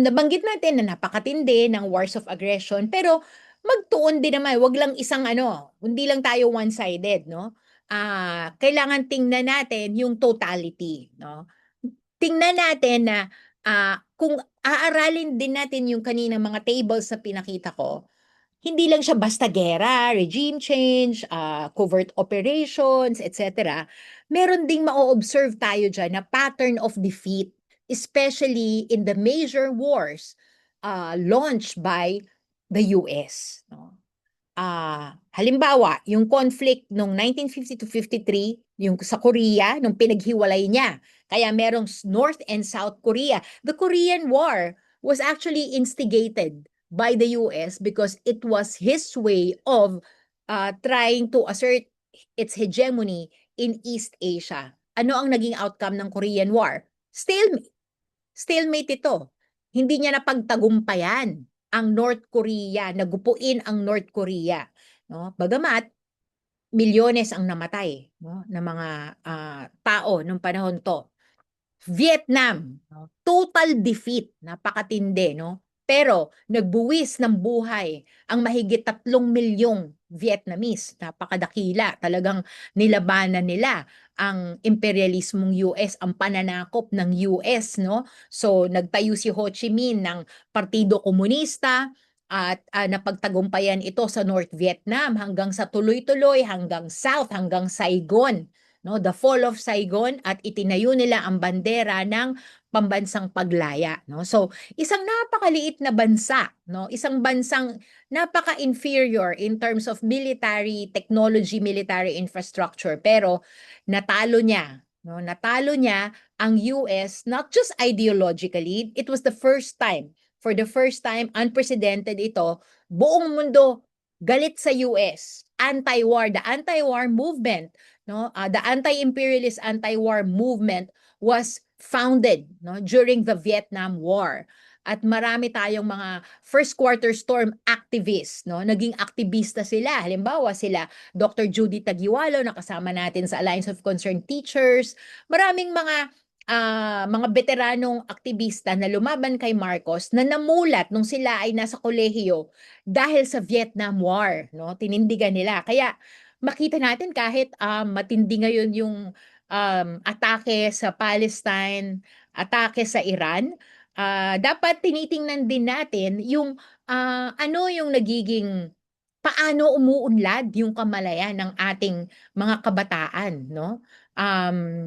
Nabanggit natin na napakatindi ng wars of aggression, pero magtuon din naman, wag lang isang hindi lang tayo one-sided, no? Kailangan tingnan natin yung totality, no? Tingnan natin na kung aaralin din natin yung kaninang mga tables na pinakita ko, hindi lang siya basta gera, regime change, covert operations, etc. Meron ding ma-observe tayo dyan na pattern of defeat, especially in the major wars launched by the US. No? Halimbawa, yung conflict noong 1950 to 53, yung sa Korea, nung pinaghiwalay niya. Kaya merong North and South Korea. The Korean War was actually instigated by the US because it was his way of trying to assert its hegemony in East Asia. Ano ang naging outcome ng Korean War? Stalemate. Stalemate ito. Hindi niya napagtagumpayan ang North Korea, nagupuin ang North Korea. No? Bagamat, milyones ang namatay, no? ng mga tao nung panahon to. Vietnam, no? Total defeat, napakatindi, no? Pero nagbuwis ng buhay ang mahigit 3 milyong Vietnamese, napakadakila. Talagang nilabanan nila ang imperialismong US, ang pananakop ng US, no? So nagtayo si Ho Chi Minh ng Partido Komunista at napagtagumpayan ito sa North Vietnam hanggang sa tuloy-tuloy hanggang South, hanggang Saigon. No, the fall of Saigon at itinayo nila ang bandera ng pambansang paglaya, no? So, isang napakaliit na bansa, no? Isang bansang napaka-inferior in terms of military technology, military infrastructure, pero natalo niya, no? Natalo niya ang US not just ideologically, it was the first time, for the first time unprecedented ito, buong mundo galit sa US, anti-war, the anti-war movement, no? The anti-imperialist anti-war movement was founded, no, during the Vietnam War. At marami tayong mga first quarter storm activists, no? Naging aktivista sila. Halimbawa sila Dr. Judy Taguiwalo na kasama natin sa Alliance of Concerned Teachers. Maraming mga veteranong aktivista na lumaban kay Marcos na namulat nung sila ay nasa kolehiyo dahil sa Vietnam War, no? Tinindigan nila. Kaya makita natin kahit matindi ngayon yung atake sa Palestine, atake sa Iran, dapat tinitingnan din natin yung ano yung nagiging paano umuunlad yung kamalayan ng ating mga kabataan, no?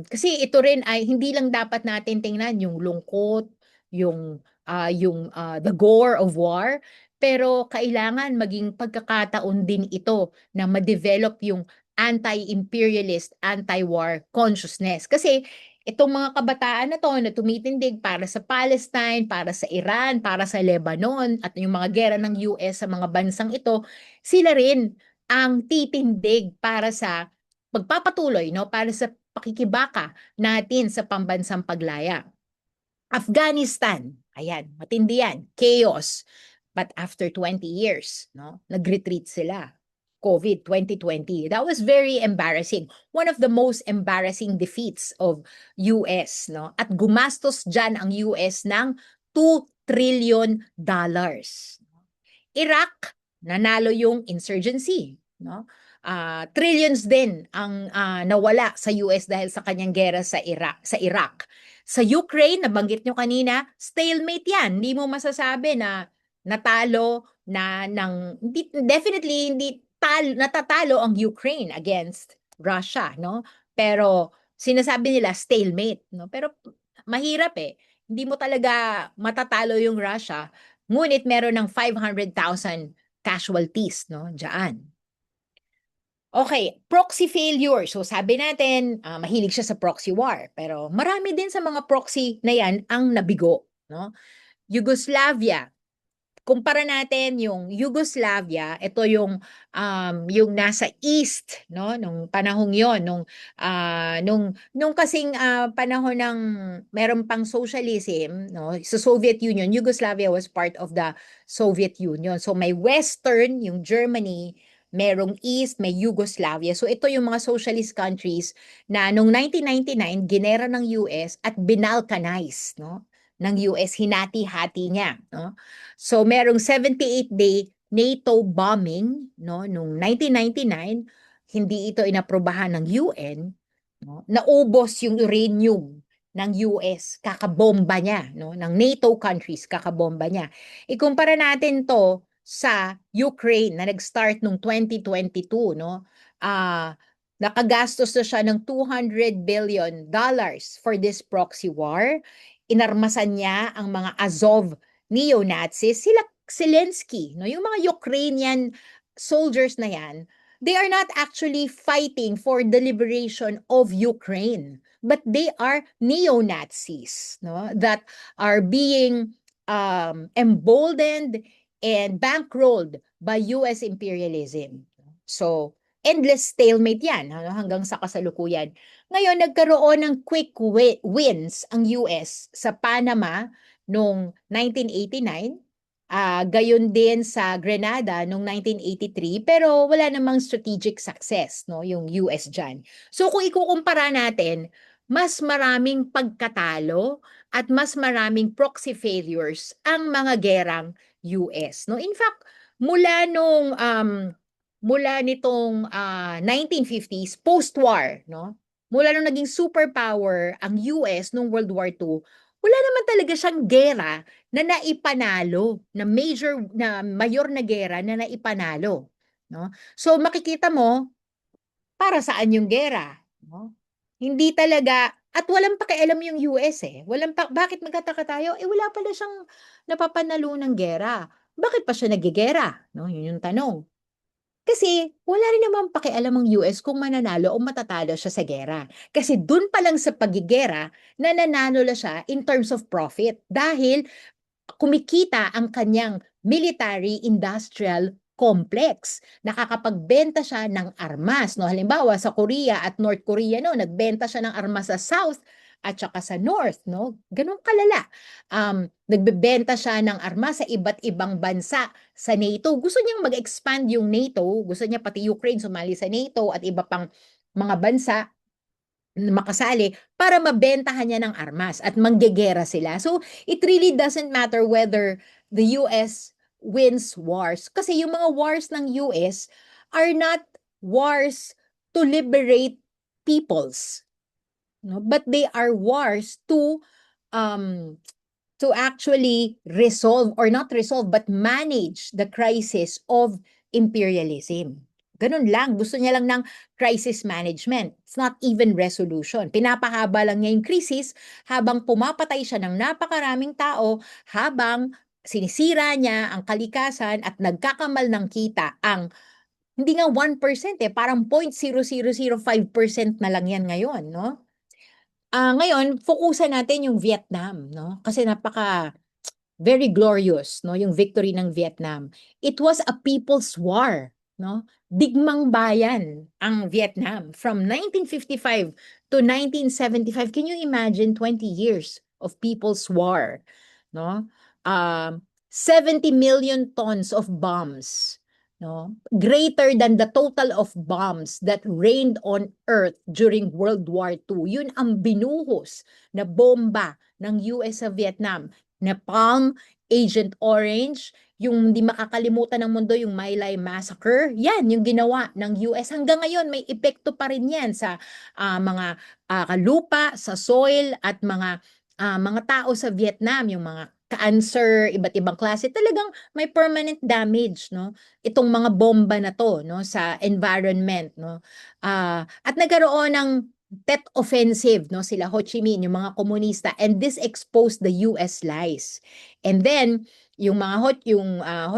Kasi ito rin ay hindi lang dapat natin tingnan yung lungkot, the gore of war, pero kailangan maging pagkakataon din ito na ma-develop yung anti-imperialist, anti-war consciousness. Kasi itong mga kabataan na to na tumitindig para sa Palestine, para sa Iran, para sa Lebanon, at yung mga gera ng US sa mga bansang ito, sila rin ang titindig para sa pagpapatuloy, no, para sa pakikibaka natin sa pambansang paglaya. Afghanistan, ayan, matindi yan, chaos. But after 20 years, no, nag-retreat sila. COVID 2020. That was very embarrassing. One of the most embarrassing defeats of US, no? At gumastos diyan ang US ng $2 trillion. Iraq, nanalo yung insurgency, no? Trillions din ang nawala sa US dahil sa kanyang gera sa Iraq. Sa Ukraine, nabanggit nyo kanina, stalemate yan. Hindi mo masasabi na natalo na definitely hindi natatalo ang Ukraine against Russia, no? Pero sinasabi nila stalemate, no? Pero mahirap eh. Hindi mo talaga matatalo yung Russia, ngunit meron ng 500,000 casualties, no? Diyan. Okay, proxy failure. So sabi natin, mahilig siya sa proxy war, pero marami din sa mga proxy na yan ang nabigo, no? Yugoslavia. Kumpara natin yung Yugoslavia, ito yung nasa east, no, nung panahong yon, nung kasing panahon ng meron pang socialism, no, sa Soviet Union. Yugoslavia was part of the Soviet Union. So may western, yung Germany, merong east, may Yugoslavia. So ito yung mga socialist countries na nung 1999 ginera ng US at binalkanize, no, ng US, hinati-hati niya, no? So merong 78-day NATO bombing, no, nung 1999, hindi ito inaprobahan ng UN, no? Naubos yung uranium ng US, kakabomba niya, no, ng NATO countries, kakabomba niya. Ikumpara natin to sa Ukraine na nag-start nung 2022, no? Nakagastos na siya ng $200 billion for this proxy war. Inarmasan niya ang mga Azov neo-Nazis, sila Zelensky, no, yung mga Ukrainian soldiers na yan, they are not actually fighting for the liberation of Ukraine, but they are neo-Nazis, no, that are being emboldened and bankrolled by US imperialism. So, endless stalemate yan, hanggang sa kasalukuyan. Ngayon, nagkaroon ng quick wins ang US sa Panama noong 1989, gayon din sa Grenada noong 1983, pero wala namang strategic success, no, yung US dyan. So kung ikukumpara natin, mas maraming pagkatalo at mas maraming proxy failures ang mga gerang US, no. In fact, mula nitong 1950s, post-war, no, mula nung naging superpower ang US nung World War II, wala naman talaga siyang gera na naipanalo, na mayor na gera na naipanalo, no? So makikita mo para saan yung gera, no? Hindi talaga, at walang pakialam yung US eh. Bakit magkataka tayo? Wala pala siyang napapanalo ng gera. Bakit pa siya nagigera? No, yun yung tanong. Kasi wala rin naman pakialam ang US kung mananalo o matatalo siya sa gera. Kasi dun pa lang sa pagigera, nananalo na siya in terms of profit dahil kumikita ang kanyang military-industrial complex. Nakakapagbenta siya ng armas. No? Halimbawa, sa Korea at North Korea, no? Nagbenta siya ng armas sa South at saka sa North. No? Ganun kalala. Nagbebenta siya ng armas sa iba't ibang bansa sa NATO. Gusto niyang mag-expand yung NATO. Gusto niya pati Ukraine sumali sa NATO at iba pang mga bansa makasali para mabentahan niya ng armas at manggegera sila. So, it really doesn't matter whether the US wins wars. Kasi yung mga wars ng US are not wars to liberate peoples, no? But they are wars to actually resolve, or not resolve, but manage the crisis of imperialism. Ganun lang. Gusto niya lang ng crisis management. It's not even resolution. Pinapahaba lang niya yung crisis habang pumapatay siya ng napakaraming tao, habang sinisira niya ang kalikasan at nagkakamal ng kita ang hindi nga 1% parang 0.0005% na lang yan ngayon, no? Ngayon, fokusan natin yung Vietnam, no? Kasi very glorious, no, yung victory ng Vietnam. It was a people's war, no? Digmang bayan ang Vietnam from 1955 to 1975. Can you imagine 20 years of people's war, no? 70 million tons of bombs, no? Greater than the total of bombs that rained on earth during World War II. Yun ang binuhos na bomba ng US sa Vietnam. Napalm, Agent Orange, yung di makakalimutan ng mundo, yung My Lai Massacre, yan yung ginawa ng US. Hanggang ngayon, may epekto pa rin yan sa mga lupa, sa soil, at mga tao sa Vietnam, yung mga cancer, iba't ibang klase, talagang may permanent damage, no? Itong mga bomba na to, no, sa environment, no? At nagkaroon ng Tet Offensive, no, sila Ho Chi Minh, yung mga komunista, and this exposed the US lies. And then yung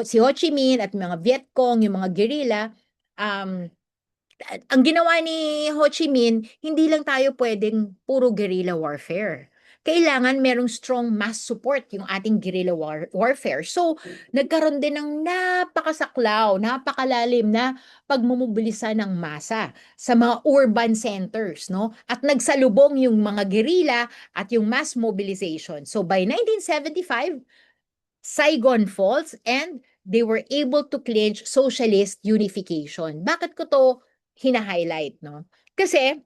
si Ho Chi Minh at mga Viet Cong, yung mga guerrilla, ang ginawa ni Ho Chi Minh, hindi lang tayo pwedeng puro guerrilla warfare. Kailangan merong strong mass support yung ating guerrilla warfare. So, nagkaroon din ng napakasaklaw, napakalalim na pagmumubilisa ng masa sa mga urban centers, no? At nagsalubong yung mga guerrilla at yung mass mobilization. So, by 1975, Saigon falls and they were able to clinch socialist unification. Bakit ko to hina-highlight, no? Kasi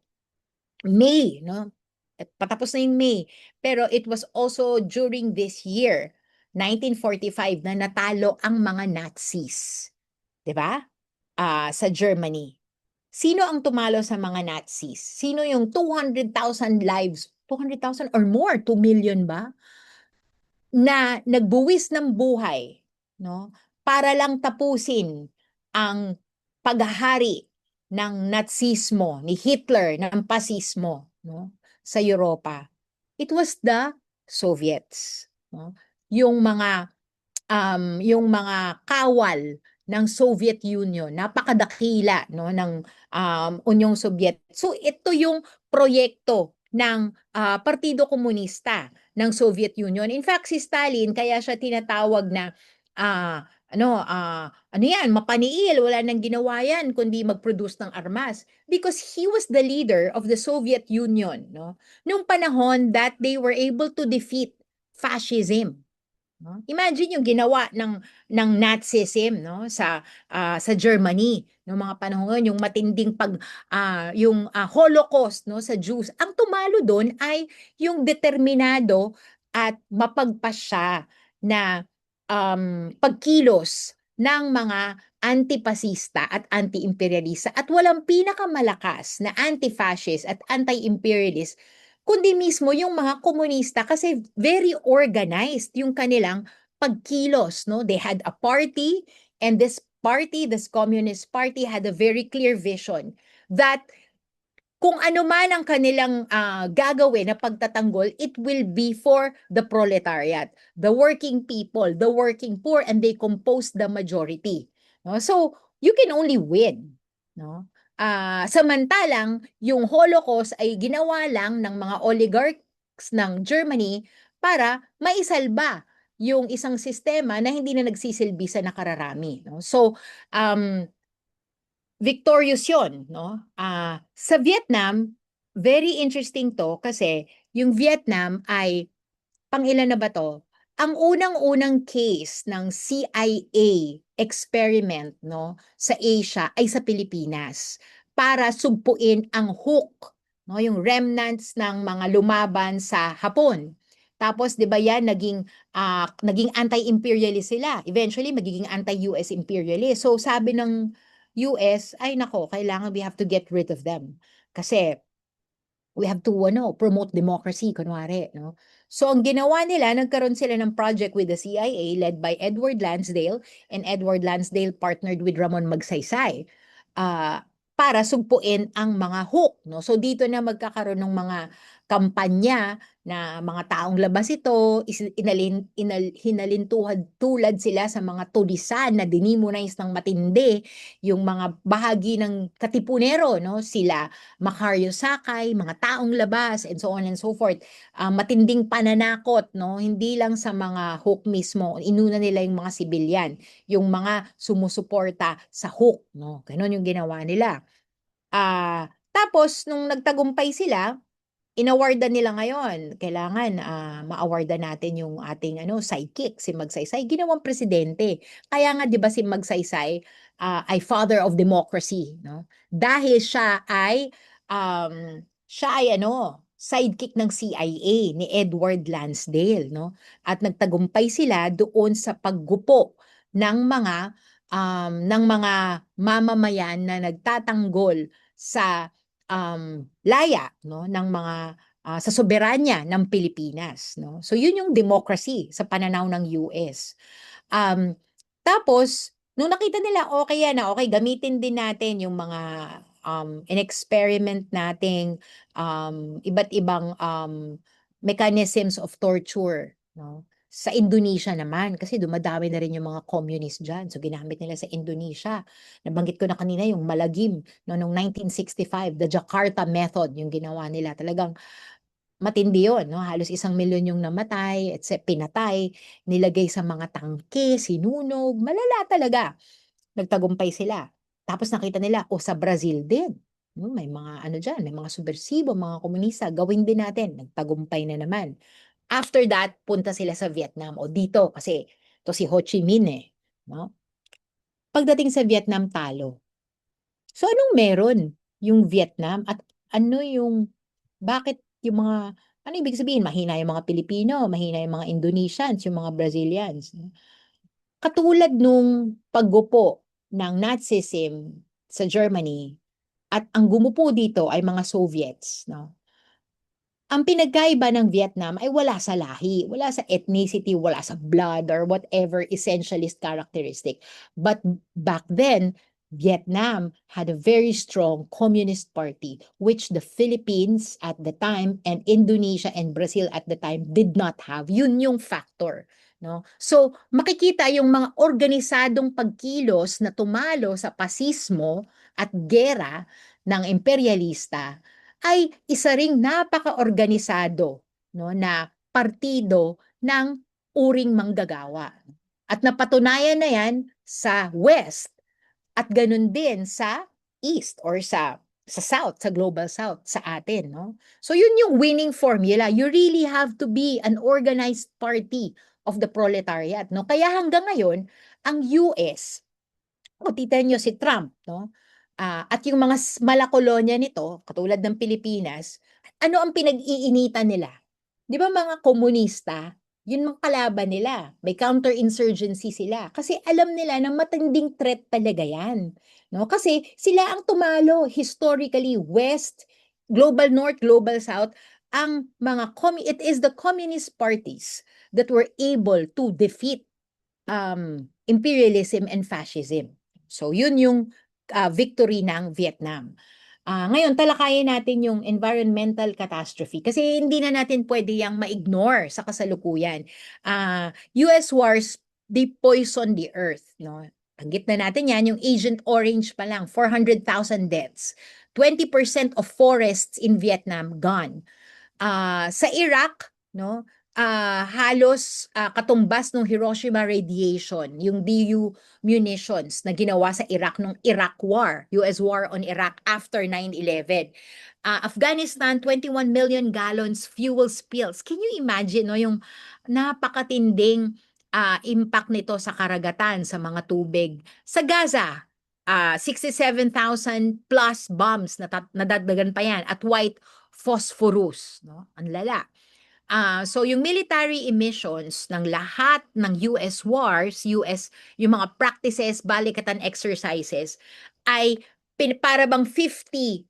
May, no? Patapos na yung May. Pero it was also during this year, 1945, na natalo ang mga Nazis. 'Di ba? Sa Germany. Sino ang tumalo sa mga Nazis? Sino yung 200,000 lives? 200,000 or more? 2 million ba? Na nagbuwis ng buhay, no? Para lang tapusin ang paghahari ng Nazismo, ni Hitler, ng pasismo, no, sa Europa. It was the Soviets, no? Yung mga kawal ng Soviet Union, napakadakila, no, ng Unyong Soviet. So ito yung proyekto ng Partido Komunista ng Soviet Union. In fact, si Stalin, kaya siya tinatawag na ano yan, mapaniil, wala nang ginawa yan kundi mag-produce ng armas, because he was the leader of the Soviet Union, no, nung panahon that they were able to defeat fascism. No? Imagine yung ginawa ng Nazism, no, sa Germany no mga panahon yung matinding Holocaust, no, sa Jews. Ang tumalo doon ay yung determinado at mapagpasya na pagkilos ng mga anti-pasista at anti-imperialista, at walang pinakamalakas na anti-fascist at anti-imperialist kundi mismo yung mga komunista, kasi very organized yung kanilang pagkilos, no? They had a party, and this Communist Party, had a very clear vision that kung ano man ang kanilang gagawin na pagtatanggol, it will be for the proletariat, the working people, the working poor, and they compose the majority. No? So, you can only win, no? Samantalang yung Holocaust ay ginawa lang ng mga oligarchs ng Germany para maisalba yung isang sistema na hindi na nagsisilbi sa nakararami, no? So, victorious yun, no? Sa Vietnam, very interesting to kasi yung Vietnam ay, pangilan na ba to? Ang unang-unang case ng CIA experiment, no, sa Asia ay sa Pilipinas para sugpuin ang hook, no, yung remnants ng mga lumaban sa Hapon. Tapos 'di ba yan naging anti-imperialist sila. Eventually magiging anti-US imperialist. So sabi ng US, ay nako, kailangan we have to get rid of them. Kasi we have to promote democracy, kunwari, no? So ang ginawa nila, nagkaroon sila ng project with the CIA led by Edward Lansdale, and Edward Lansdale partnered with Ramon Magsaysay. ah, para sugpuin ang mga hook, no? So dito na magkakaroon ng mga kampanya na mga taong labas ito, hinalintuhad tulad sila sa mga tulisan na dinimonize ng matindi, yung mga bahagi ng Katipunero, no? Sila Macario Sakay, mga taong labas, and so on and so forth. Matinding pananakot, no? Hindi lang sa mga hook mismo, inuna nila yung mga sibilyan, yung mga sumusuporta sa hook, no? Ganon yung ginawa nila. Tapos, nung nagtagumpay sila, inawardan nila ngayon. Kailangan ma-awardan natin yung ating sidekick, si Magsaysay, ginawang presidente. Kaya nga 'di ba si Magsaysay ay father of democracy, no? Dahil siya ay sidekick ng CIA ni Edward Lansdale, no? At nagtagumpay sila doon sa paggupo ng mga mamamayan na nagtatanggol sa laya, no, ng mga sa soberanya ng Pilipinas, no. So yun yung democracy sa pananaw ng US. Um, Tapos nung nakita nila okay yan, na okay gamitin din natin yung mga in-experiment nating iba't ibang mechanisms of torture, no. Sa Indonesia naman, kasi dumadami na rin yung mga communist dyan. So, ginamit nila sa Indonesia. Nabanggit ko na kanina yung Malagim, no, noong 1965, the Jakarta method, yung ginawa nila. Talagang matindi yun, no? Halos 1,000,000 yung namatay, pinatay, nilagay sa mga tangke, sinunog, malala talaga. Nagtagumpay sila. Tapos nakita nila, sa Brazil din. No, may mga dyan, may mga subversibo, mga komunista, gawin din natin. Nagtagumpay na naman. After that, punta sila sa Vietnam o dito kasi to si Ho Chi Minh no? Pagdating sa Vietnam, talo. So anong meron yung Vietnam at bakit yung ano ibig sabihin? Mahina yung mga Pilipino, mahina yung mga Indonesians, yung mga Brazilians. No? Katulad nung paggupo ng Nazism sa Germany at ang gumupo dito ay mga Soviets, no? Ang pinagkaiba ng Vietnam ay wala sa lahi, wala sa ethnicity, wala sa blood or whatever essentialist characteristic. But back then, Vietnam had a very strong communist party, which the Philippines at the time and Indonesia and Brazil at the time did not have. Yun yung factor. No? So, makikita yung mga organisadong pagkilos na tumalo sa pasismo at gera ng imperialista ay isa ring napaka-organisado, no, na partido ng uring manggagawa. At napatunayan na yan sa West at ganun din sa East or sa South, sa Global South, sa atin. No? So yun yung winning formula. You really have to be an organized party of the proletariat. No? Kaya hanggang ngayon, ang US, titan nyo si Trump, no? At yung mga malakolonya nito, katulad ng Pilipinas, ano ang pinag-iinitan nila? Di ba mga komunista, yun mga kalaban nila. May counterinsurgency sila. Kasi alam nila na matinding threat talaga yan. No? Kasi sila ang tumalo historically, West, Global North, Global South, it is the communist parties that were able to defeat imperialism and fascism. So yun yung victory ng Vietnam. Ngayon, talakayin natin yung environmental catastrophe kasi hindi na natin pwede yang ma-ignore sa kasalukuyan. US wars, they poison the earth. No? Banggit na natin yan, yung Agent Orange pa lang, 400,000 deaths. 20% of forests in Vietnam gone. Sa Iraq, no, halos katumbas ng Hiroshima radiation, yung DU munitions na ginawa sa Iraq nung Iraq War, US War on Iraq after 9/11. Afghanistan, 21 million gallons fuel spills. Can you imagine, no, yung napakatinding impact nito sa karagatan, sa mga tubig. Sa Gaza, 67,000 plus bombs na nadagdagan pa yan at white phosphorus, no? Ang lala. So yung military emissions ng lahat ng US wars, yung mga practices, balikatan exercises, ay para bang 50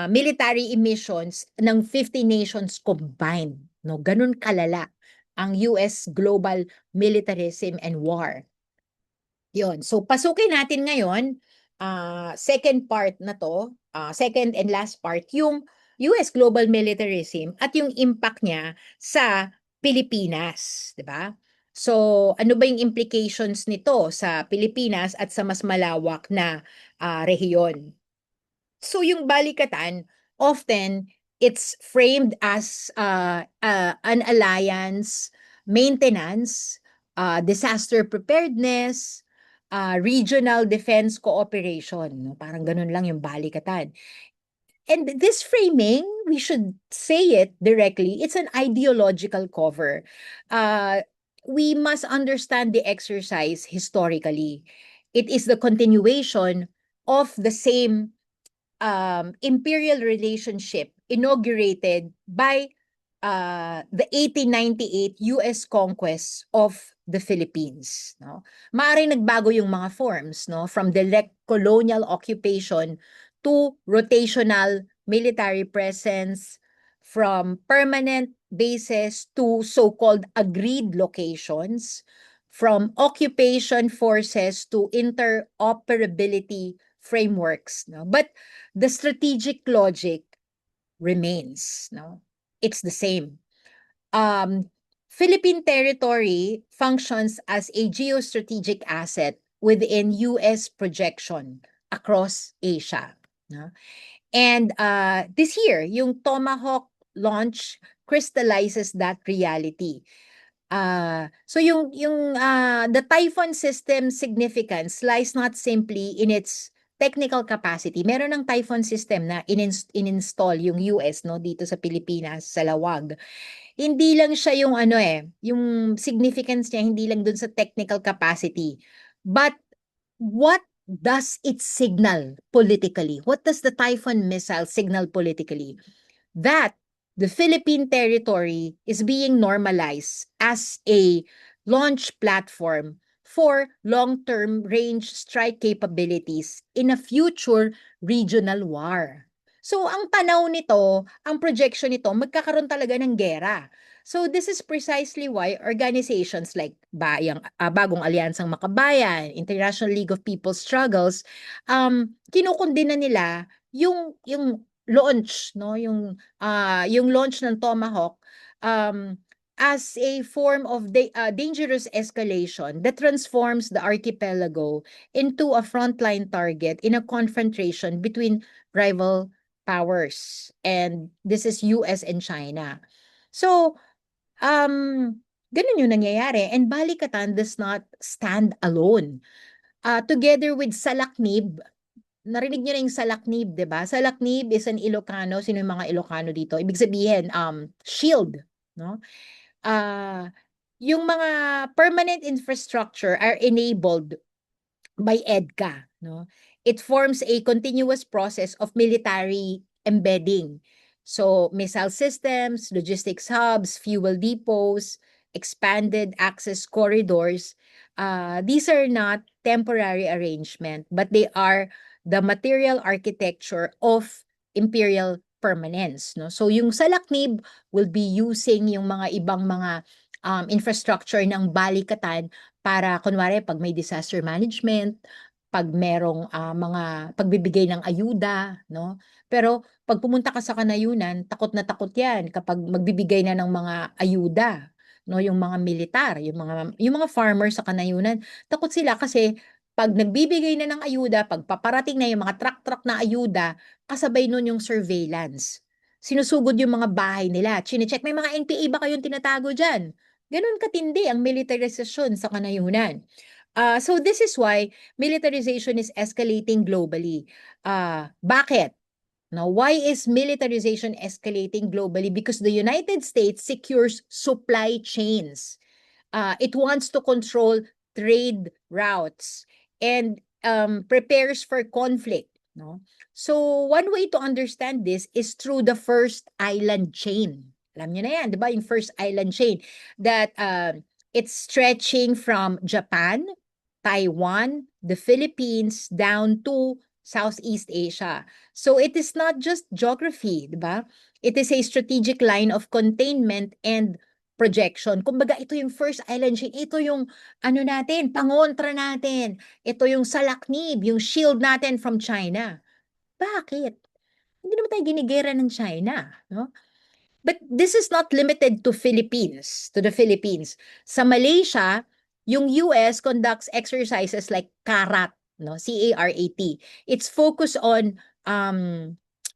military emissions ng 50 nations combined. No? Ganun kalala ang US global militarism and war. Yon. So pasukin natin ngayon second part na to, second and last part, yung US global militarism at yung impact niya sa Pilipinas, 'di ba? So, ano ba yung implications nito sa Pilipinas at sa mas malawak na rehiyon? So, yung balikatan, often it's framed as an alliance, maintenance, disaster preparedness, regional defense cooperation. No? Parang ganun lang yung balikatan. And this framing, we should say it directly, it's an ideological cover. We must understand the exercise historically. It is the continuation of the same imperial relationship inaugurated by the 1898 US conquest of the Philippines. No? Maaaring nagbago yung mga forms, no? From direct colonial occupation to rotational military presence, from permanent bases to so-called agreed locations, from occupation forces to interoperability frameworks. No? But the strategic logic remains. No? It's the same. Philippine territory functions as a geostrategic asset within US projection across Asia. No? And this year, yung Tomahawk launch crystallizes that reality. So yung the Typhoon system significance lies not simply in its technical capacity. Meron ng Typhoon system na in-install yung US no dito sa Pilipinas sa Lawag. Hindi lang siya yung yung significance niya hindi lang dun sa technical capacity. But what does it signal politically? What does the Typhoon missile signal politically? That the Philippine territory is being normalized as a launch platform for long-term range strike capabilities in a future regional war. So ang tanaw nito, ang projection nito, magkakaroon talaga ng gera. So this is precisely why organizations like Bagong Alyansang Makabayan, International League of People's Struggles, kinukundina nila yung launch, no, yung launch ng Tomahawk as a form of dangerous escalation that transforms the archipelago into a frontline target in a confrontation between rival powers. And this is US and China. So, ganun yung nangyayari. And balikatan does not stand alone. Together with Salaknib, narinig niyo na yung Salaknib, 'di ba? Salaknib is an Ilocano. Sino yung mga Ilocano dito? Ibig sabihin, shield, no? Yung mga permanent infrastructure are enabled by EDCA, no? It forms a continuous process of military embedding. So, missile systems, logistics hubs, fuel depots, expanded access corridors, these are not temporary arrangement, but they are the material architecture of imperial permanence. No? So, yung Salaknib will be using yung mga ibang mga infrastructure ng balikatan para, kunwari, pag may disaster management, pag merong mga pagbibigay ng ayuda, no? Pero pag pumunta ka sa kanayunan, takot na takot 'yan kapag magbibigay na ng mga ayuda, no, yung mga militar, yung mga farmers sa kanayunan, takot sila kasi pag nagbibigay na ng ayuda, pag paparating na yung mga truck-truck na ayuda, kasabay nun yung surveillance. Sinusugod yung mga bahay nila, chine-check, may mga NPA ba kayong tinatago diyan? Ganun katindi ang militarization sa kanayunan. So this is why militarization is escalating globally. Bakit? Now, why is militarization escalating globally? Because the United States secures supply chains. It wants to control trade routes and prepares for conflict. No? So one way to understand this is through the first island chain. Alam niyo na yan, di ba? Yung first island chain that it's stretching from Japan, Taiwan, the Philippines, down to Southeast Asia. So it is not just geography, di ba? It is a strategic line of containment and projection. Kumbaga, ito yung first island chain. Ito yung ano natin, pangontra natin. Ito yung salaknib, yung shield natin from China. Bakit? Hindi naman tayo ginigera ng China, no? But this is not limited to the Philippines. Sa Malaysia, yung US conducts exercises like CARAT, no? CARAT. It's focused on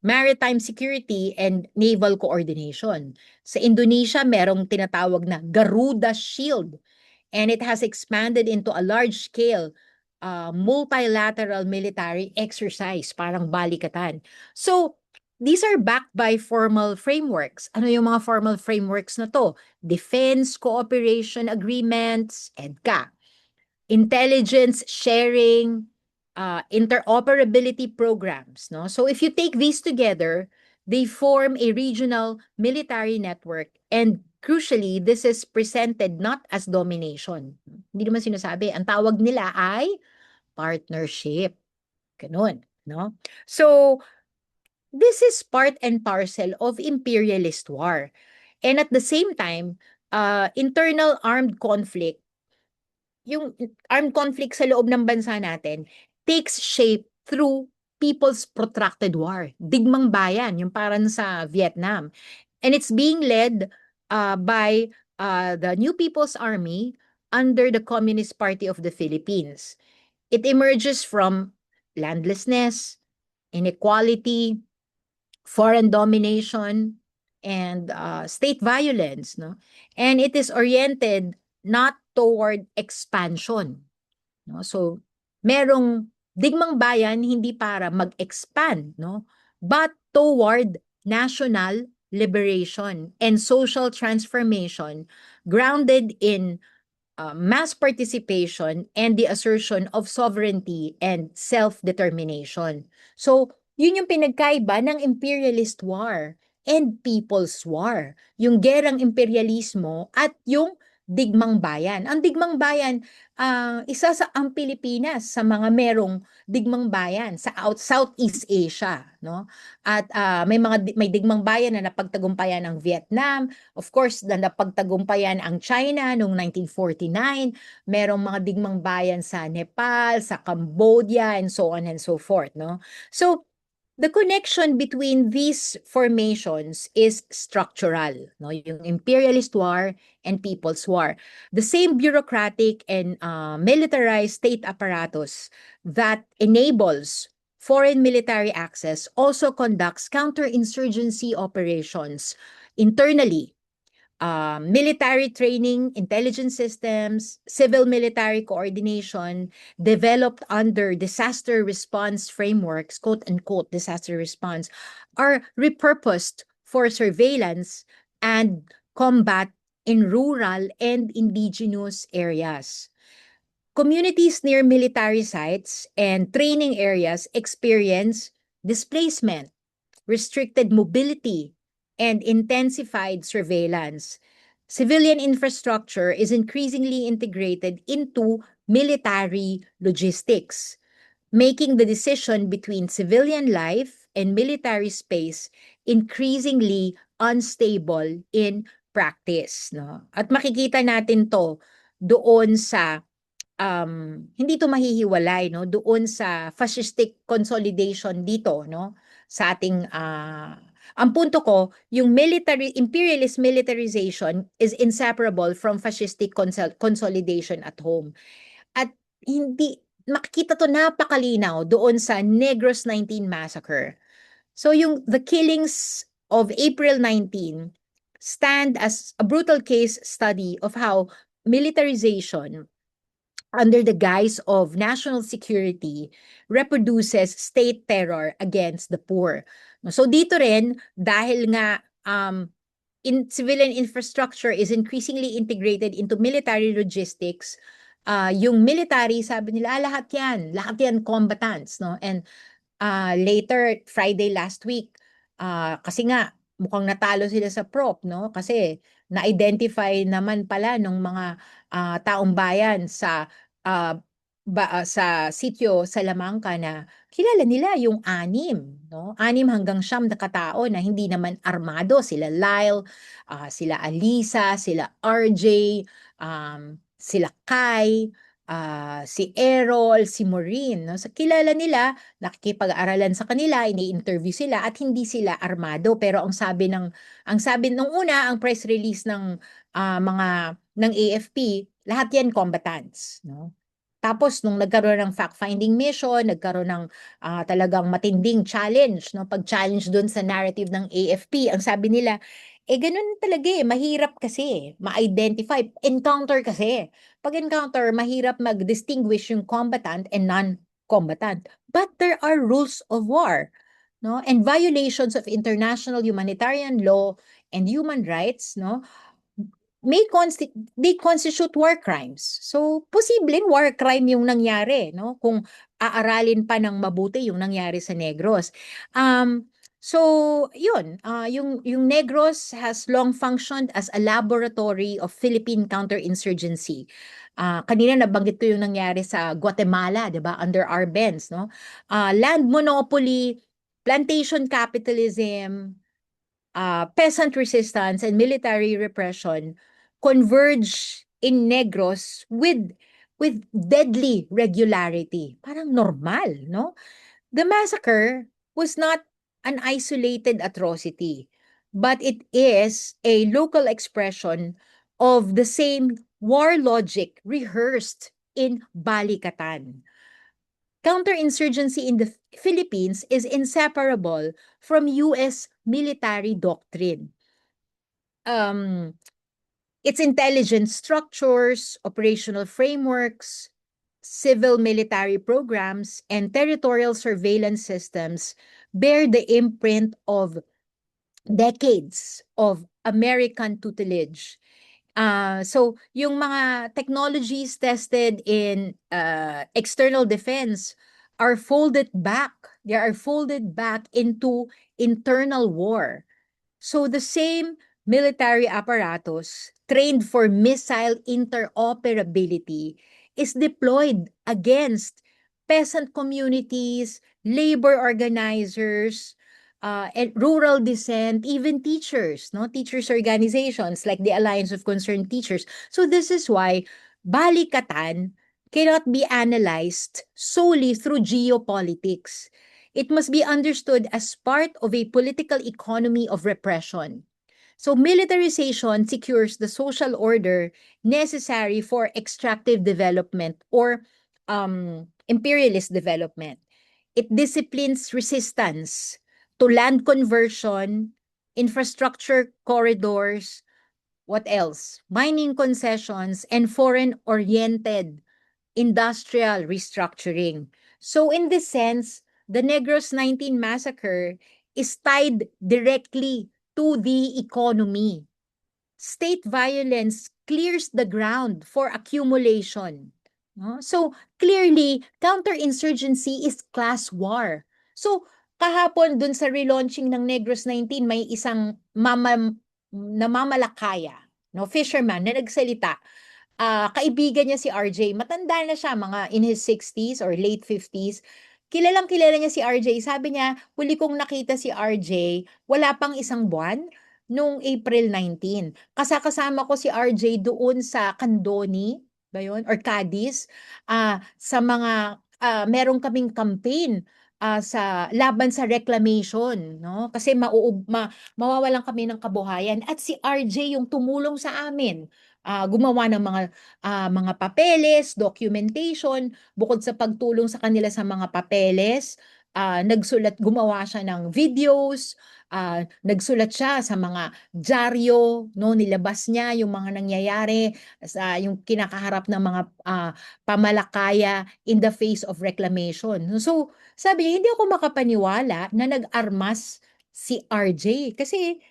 maritime security and naval coordination. Sa Indonesia, merong tinatawag na Garuda Shield, and it has expanded into a large-scale multilateral military exercise, parang balikatan. So, these are backed by formal frameworks. Ano yung mga formal frameworks na to? Defense Cooperation Agreements, EDCA. Intelligence sharing, interoperability programs, no? So if you take these together, they form a regional military network, and crucially, this is presented not as domination. Hindi naman sinasabi, ang tawag nila ay partnership. Ganun, no? So this is part and parcel of imperialist war. And at the same time, internal armed conflict, yung armed conflict sa loob ng bansa natin takes shape through people's protracted war. Digmang bayan, yung parang sa Vietnam. And it's being led by the New People's Army under the Communist Party of the Philippines. It emerges from landlessness, inequality, foreign domination, and state violence, no? And it is oriented not toward expansion, no? So, merong digmang bayan hindi para mag-expand, no? But toward national liberation and social transformation grounded in mass participation and the assertion of sovereignty and self-determination. So, yun yung pinagkaiba ng imperialist war and people's war. Yung gerang imperialismo at yung digmang bayan. Ang digmang bayan, isa sa ang Pilipinas sa mga merong digmang bayan sa Southeast Asia, no? At may digmang bayan na napagtagumpayan ng Vietnam, of course, na napagtagumpayan ang China noong 1949, merong mga digmang bayan sa Nepal, sa Cambodia, and so on and so forth, no? So, the connection between these formations is structural, no? Yung imperialist war and people's war. The same bureaucratic and militarized state apparatus that enables foreign military access also conducts counterinsurgency operations internally. Military training, intelligence systems, civil military coordination developed under disaster response frameworks, quote unquote, disaster response, are repurposed for surveillance and combat in rural and indigenous areas. Communities near military sites and training areas experience displacement, restricted mobility, and intensified surveillance. Civilian infrastructure is increasingly integrated into military logistics, making the decision between civilian life and military space increasingly unstable in practice, no? At makikita natin to doon sa hindi to mahihiwalay, no, doon sa fascistic consolidation dito, no, sa ating ang punto ko, yung imperialist militarization is inseparable from fascistic consolidation at home. At hindi makikita to napakalinaw doon sa Negros 19 massacre. So the killings of April 19 stand as a brutal case study of how militarization under the guise of national security reproduces state terror against the poor. So dito rin, dahil nga civilian infrastructure is increasingly integrated into military logistics, yung military, sabi nila, lahat yan combatants, no? And later, Friday last week, kasi nga, mukhang natalo sila sa prop, no? Kasi na-identify naman pala ng mga taong bayan sa sitio Salamanca na kilala nila yung 6, no? 6 hanggang 9 na katao na hindi naman armado. Sila Lyle, sila Alisa, sila RJ, sila Kai, si Errol, si Maureen, no? So, kilala nila, nakikipag-aralan sa kanila, ini-interview sila at hindi sila armado. Pero ang sabi nung una, ang press release ng mga ng AFP, lahat yan combatants, no? Tapos nung nagkaroon ng fact-finding mission, nagkaroon ng talagang matinding challenge, no? Pag-challenge doon sa narrative ng AFP, ang sabi nila, ganun talaga mahirap kasi ma-identify, encounter kasi. Pag encounter, mahirap mag-distinguish yung combatant and non-combatant. But there are rules of war, no? And violations of international humanitarian law and human rights, no? They constitute war crimes. So, posibleng war crime yung nangyari, no? Kung aaralin pa ng mabuti yung nangyari sa Negros. So, yun, yung Negros has long functioned as a laboratory of Philippine counterinsurgency. Kanina nabanggit ko yung nangyari sa Guatemala, 'di ba? Under Arbenz, no? Land monopoly, plantation capitalism, peasant resistance and military repression converge in Negros with deadly regularity. Parang normal, no? The massacre was not an isolated atrocity, but it is a local expression of the same war logic rehearsed in Balikatan. Counterinsurgency in the Philippines is inseparable from U.S. military doctrine. Its intelligence structures, operational frameworks, civil military programs, and territorial surveillance systems bear the imprint of decades of American tutelage. So, yung mga technologies tested in external defense are folded back. They are folded back into internal war. So, the same military apparatus trained for missile interoperability is deployed against peasant communities, labor organizers, and rural descent, even teachers, no? Teachers organizations like the Alliance of Concerned Teachers. So this is why Balikatan cannot be analyzed solely through geopolitics. It must be understood as part of a political economy of repression. So militarization secures the social order necessary for extractive development or imperialist development. It disciplines resistance to land conversion, infrastructure corridors, what else? Mining concessions, and foreign-oriented industrial restructuring. So in this sense, the Negros 19 massacre is tied directly to the economy. State violence clears the ground for accumulation. No? So clearly, counterinsurgency is class war. So kahapon dun sa relaunching ng Negros 19, may isang namamalakaya, no, fisherman na nagsalita. Kaibigan niya si RJ, matanda na siya, mga in his 60s or late 50s. Kilala niya si RJ. Sabi niya, huli kong nakita si RJ, wala pang 1 buwan, nung April 19. Kasama ko si RJ doon sa Candoni, ba yun? Or Cadiz, sa mga, meron kaming campaign sa laban sa reclamation, no? Kasi mawawalan kami ng kabuhayan. At si RJ yung tumulong sa amin. Gumawa ng mga papeles, documentation, bukod sa pagtulong sa kanila sa mga papeles, gumawa siya ng videos, nagsulat siya sa mga dyaryo, no, nilabas niya yung mga nangyayari sa yung kinakaharap ng mga pamalakaya in the face of reclamation. So, sabi niya, hindi ako makapaniwala na nag-armas si RJ kasi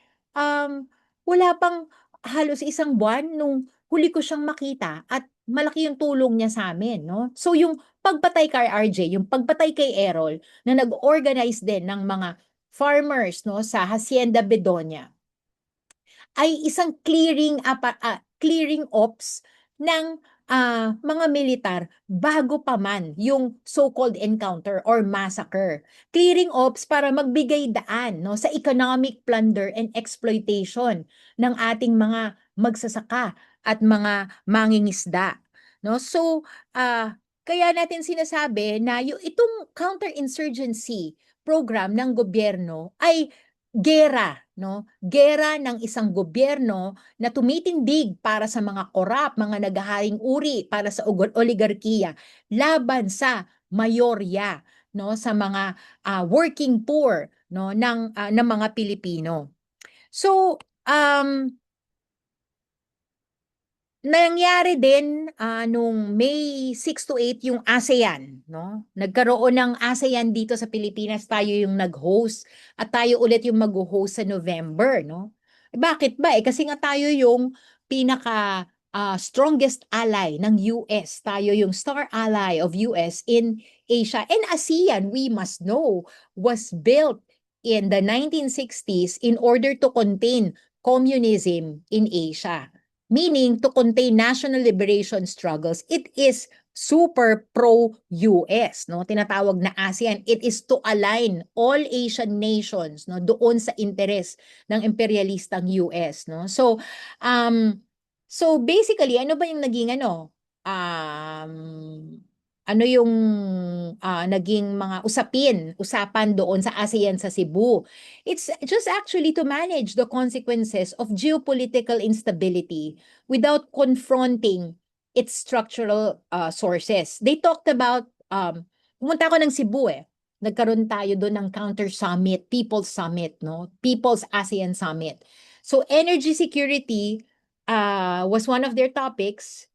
wala pang halos 1 buwan nung huli ko siyang makita at malaki yung tulong niya sa amin, no? So yung pagpatay kay RJ, yung pagpatay kay Errol na nag-organize din ng mga farmers, no, sa Hacienda Bedonia ay isang clearing ops ng mga militar bago pa man yung so-called encounter or massacre. Clearing ops para magbigay daan, no, sa economic plunder and exploitation ng ating mga magsasaka at mga mangingisda. No? So, kaya natin sinasabi na yung itong counterinsurgency program ng gobyerno ay gera, no? Gera ng isang gobyerno na tumitindig para sa mga korap, mga naghaharing uri para sa oligarkiya laban sa mayorya, no, sa mga working poor, no, ng mga Pilipino. So, nangyari din nung May 6 to 8 yung ASEAN, no? Nagkaroon ng ASEAN dito sa Pilipinas, tayo yung nag-host at tayo ulit yung mag-host sa November, no? Bakit ba? Kasi nga tayo yung pinaka strongest ally ng US. Tayo yung star ally of US in Asia. And ASEAN, we must know, was built in the 1960s in order to contain communism in Asia. Meaning to contain national liberation struggles, it is super pro-US, no? Tinatawag na ASEAN. It is to align all Asian nations, no, doon sa interes ng imperialistang US, no? So basically, ano ba yung naging ano yung naging mga usapan doon sa ASEAN sa Cebu? It's just actually to manage the consequences of geopolitical instability without confronting its structural sources. They talked about, pumunta ako ng Cebu Nagkaroon tayo doon ng counter summit, People's Summit, no? People's ASEAN Summit. So energy security was one of their topics.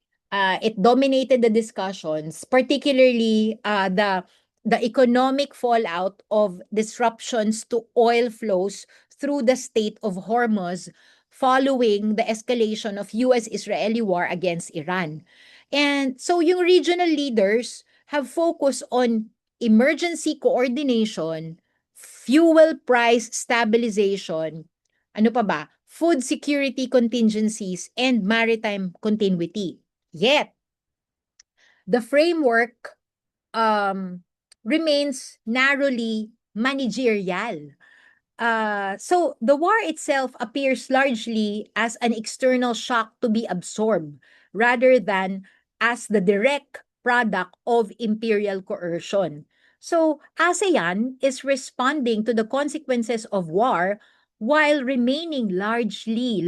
It dominated the discussions, particularly the economic fallout of disruptions to oil flows through the Strait of Hormuz following the escalation of US-Israeli war against Iran. And so yung regional leaders have focused on emergency coordination, fuel price stabilization, ano pa ba? Food security contingencies, and maritime continuity. Yet, the framework remains narrowly managerial. So the war itself appears largely as an external shock to be absorbed rather than as the direct product of imperial coercion. So ASEAN is responding to the consequences of war while remaining largely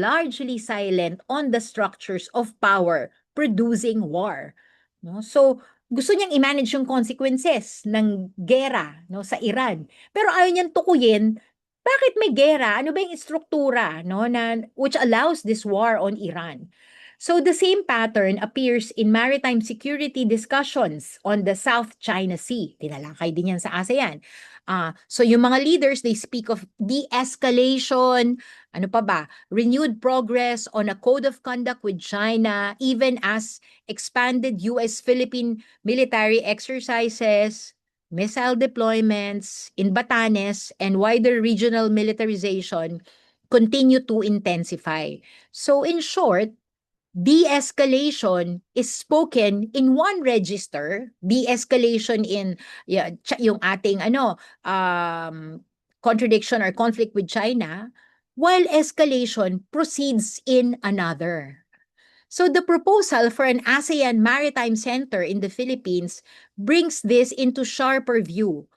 silent on the structures of power producing war. No? So gusto niyang i-manage yung consequences ng gera, no, sa Iran. Pero ayaw niyang tukuyin bakit may gera? Ano ba yung struktura, no, which allows this war on Iran? So the same pattern appears in maritime security discussions on the South China Sea. Tinalakay din yan sa ASEAN. So yung mga leaders, they speak of de-escalation, ano pa ba? Renewed progress on a code of conduct with China, even as expanded US-Philippine military exercises, missile deployments in Batanes, and wider regional militarization continue to intensify. So in short, de-escalation is spoken in one register, de-escalation in yung ating contradiction or conflict with China, while escalation proceeds in another. So the proposal for an ASEAN Maritime Center in the Philippines brings this into sharper view.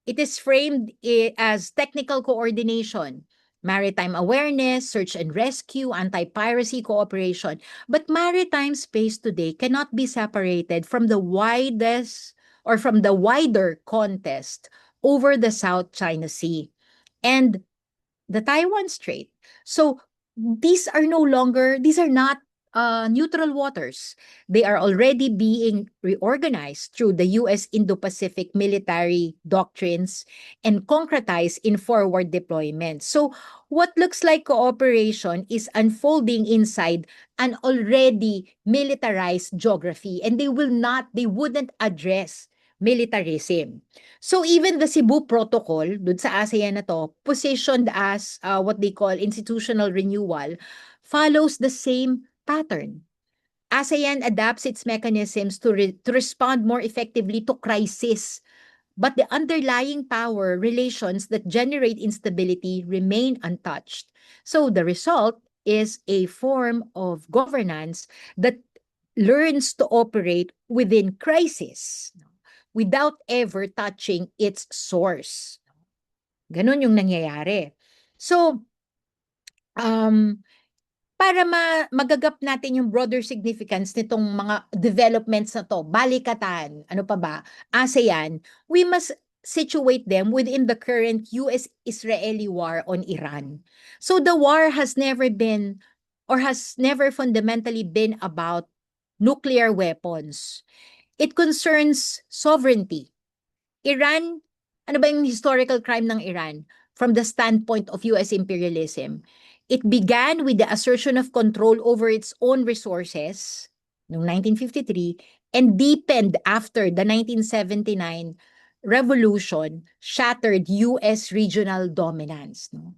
It is framed as technical coordination, maritime awareness, search and rescue, anti-piracy cooperation. But maritime space today cannot be separated from the wider contest over the South China Sea and the Taiwan Strait. So these are not neutral waters. They are already being reorganized through the U.S. Indo-Pacific military doctrines and concretized in forward deployment. So what looks like cooperation is unfolding inside an already militarized geography, and they wouldn't address militarism. So even the Cebu Protocol, dun sa ASEAN na to, positioned as what they call institutional renewal, follows the same pattern. ASEAN adapts its mechanisms to respond more effectively to crisis, but the underlying power relations that generate instability remain untouched. So the result is a form of governance that learns to operate within crisis without ever touching its source. Ganon yung nangyayari. So, um, para magagap natin yung broader significance nitong mga developments na to, balikatan, ano pa ba, ASEAN, we must situate them within the current US-Israeli war on Iran. So the war has never been or has never fundamentally been about nuclear weapons. It concerns sovereignty. Iran, ano ba yung historical crime ng Iran from the standpoint of US imperialism? It began with the assertion of control over its own resources noong 1953 and deepened after the 1979 revolution shattered US regional dominance. No?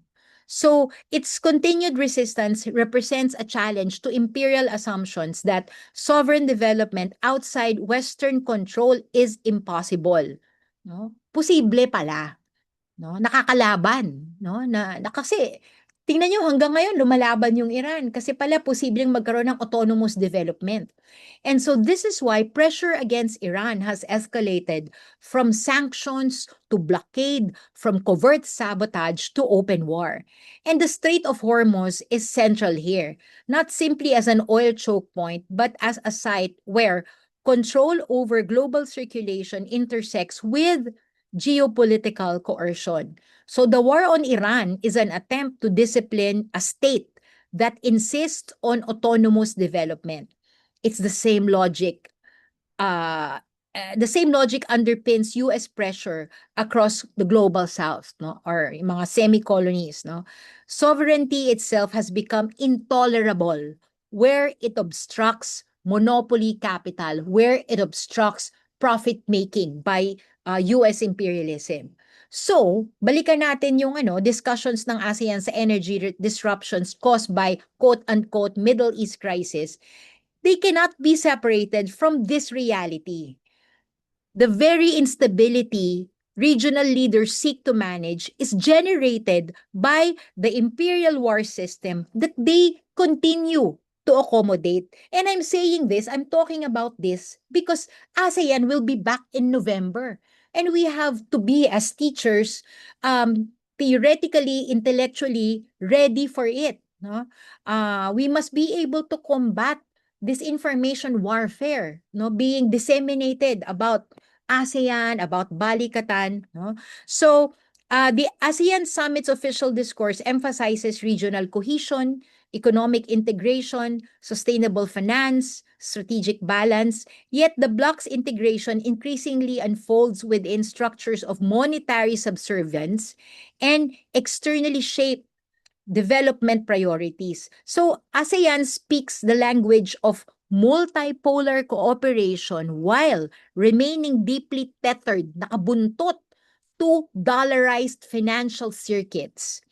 So its continued resistance represents a challenge to imperial assumptions that sovereign development outside Western control is impossible. No? Posible pala, no? Nakakalaban, no? Na kasi tingnan niyo hanggang ngayon lumalaban yung Iran kasi pala posibleng magkaroon ng autonomous development. And so this is why pressure against Iran has escalated from sanctions to blockade, from covert sabotage to open war. And the Strait of Hormuz is central here, not simply as an oil choke point, but as a site where control over global circulation intersects with geopolitical coercion. So the war on Iran is an attempt to discipline a state that insists on autonomous development. It's the same logic. The same logic underpins U.S. pressure across the global South, no, or yung mga semi-colonies, no. Sovereignty itself has become intolerable where it obstructs monopoly capital, where it obstructs profit making by US imperialism. So, balikan natin yung discussions ng ASEAN sa energy disruptions caused by quote-unquote Middle East crisis. They cannot be separated from this reality. The very instability regional leaders seek to manage is generated by the imperial war system that they continue to accommodate. And I'm saying this, I'm talking about this because ASEAN will be back in November. And we have to be, as teachers, theoretically, intellectually ready for it. No? We must be able to combat this information warfare, no, being disseminated about ASEAN, about balikatan. No? So, the ASEAN Summit's official discourse emphasizes regional cohesion, economic integration, sustainable finance, strategic balance, yet the bloc's integration increasingly unfolds within structures of monetary subservience and externally shaped development priorities. So ASEAN speaks the language of multipolar cooperation while remaining deeply tethered, nakabuntot to dollarized financial circuits,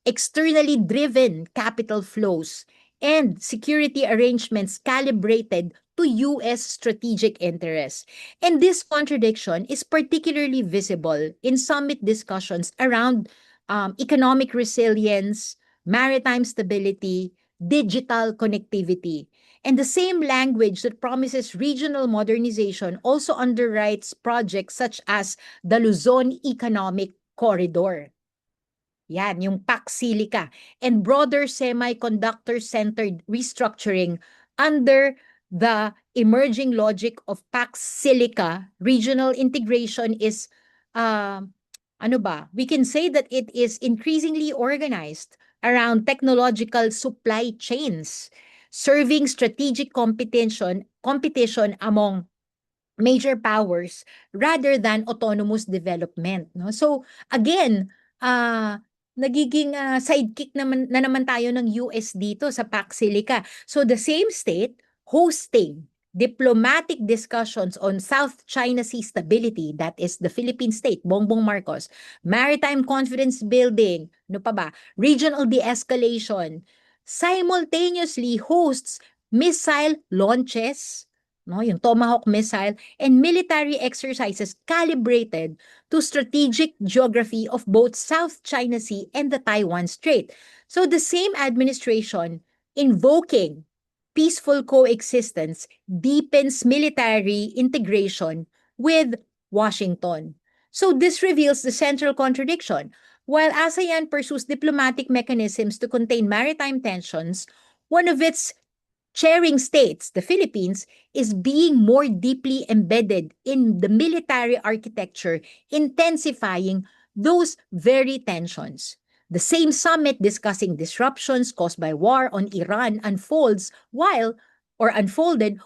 externally driven capital flows, and security arrangements calibrated to U.S. strategic interests. And this contradiction is particularly visible in summit discussions around economic resilience, maritime stability, digital connectivity. And the same language that promises regional modernization also underwrites projects such as the Luzon Economic Corridor. Yan, yung Pax Silica, and broader semiconductor-centered restructuring under the emerging logic of Pax Silica. Regional integration is, we can say that it is increasingly organized around technological supply chains, serving strategic competition among major powers rather than autonomous development. No? So again, nagiging sidekick na naman tayo ng US dito sa Pax Silica. So the same state hosting diplomatic discussions on South China Sea stability, that is the Philippine state, Bongbong Marcos, maritime confidence building, regional de-escalation, simultaneously hosts missile launches, no, yung Tomahawk missile, and military exercises calibrated to strategic geography of both South China Sea and the Taiwan Strait. So the same administration invoking peaceful coexistence deepens military integration with Washington. So this reveals the central contradiction. While ASEAN pursues diplomatic mechanisms to contain maritime tensions, one of its chairing states, the Philippines, is being more deeply embedded in the military architecture, intensifying those very tensions. The same summit discussing disruptions caused by war on Iran unfolded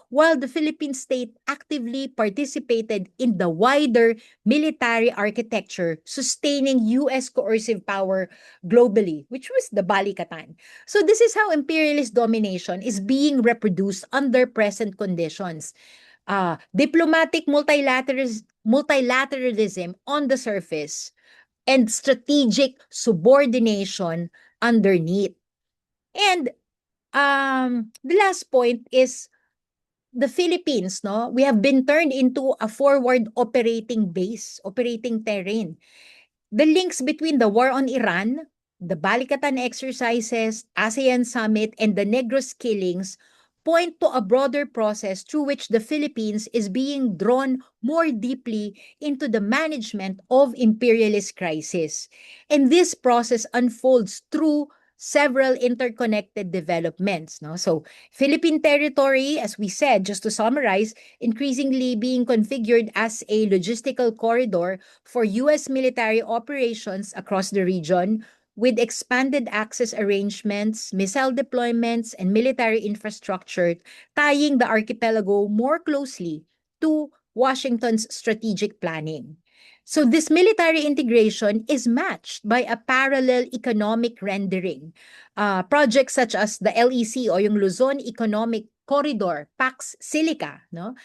while the Philippine state actively participated in the wider military architecture sustaining U.S. coercive power globally, which was the Balikatan. So this is how imperialist domination is being reproduced under present conditions. Diplomatic multilateralism on the surface and strategic subordination underneath. And the last point is the Philippines, no? We have been turned into a forward operating base, operating terrain. The links between the war on Iran, the Balikatan exercises, ASEAN summit, and the Negros killings point to a broader process through which the Philippines is being drawn more deeply into the management of imperialist crisis. And this process unfolds through several interconnected developments. No? So Philippine territory, as we said, just to summarize, increasingly being configured as a logistical corridor for U.S. military operations across the region, with expanded access arrangements, missile deployments, and military infrastructure tying the archipelago more closely to Washington's strategic planning. So this military integration is matched by a parallel economic rendering. Projects such as the LEC o yung Luzon Economic Corridor, Pax Silica, no?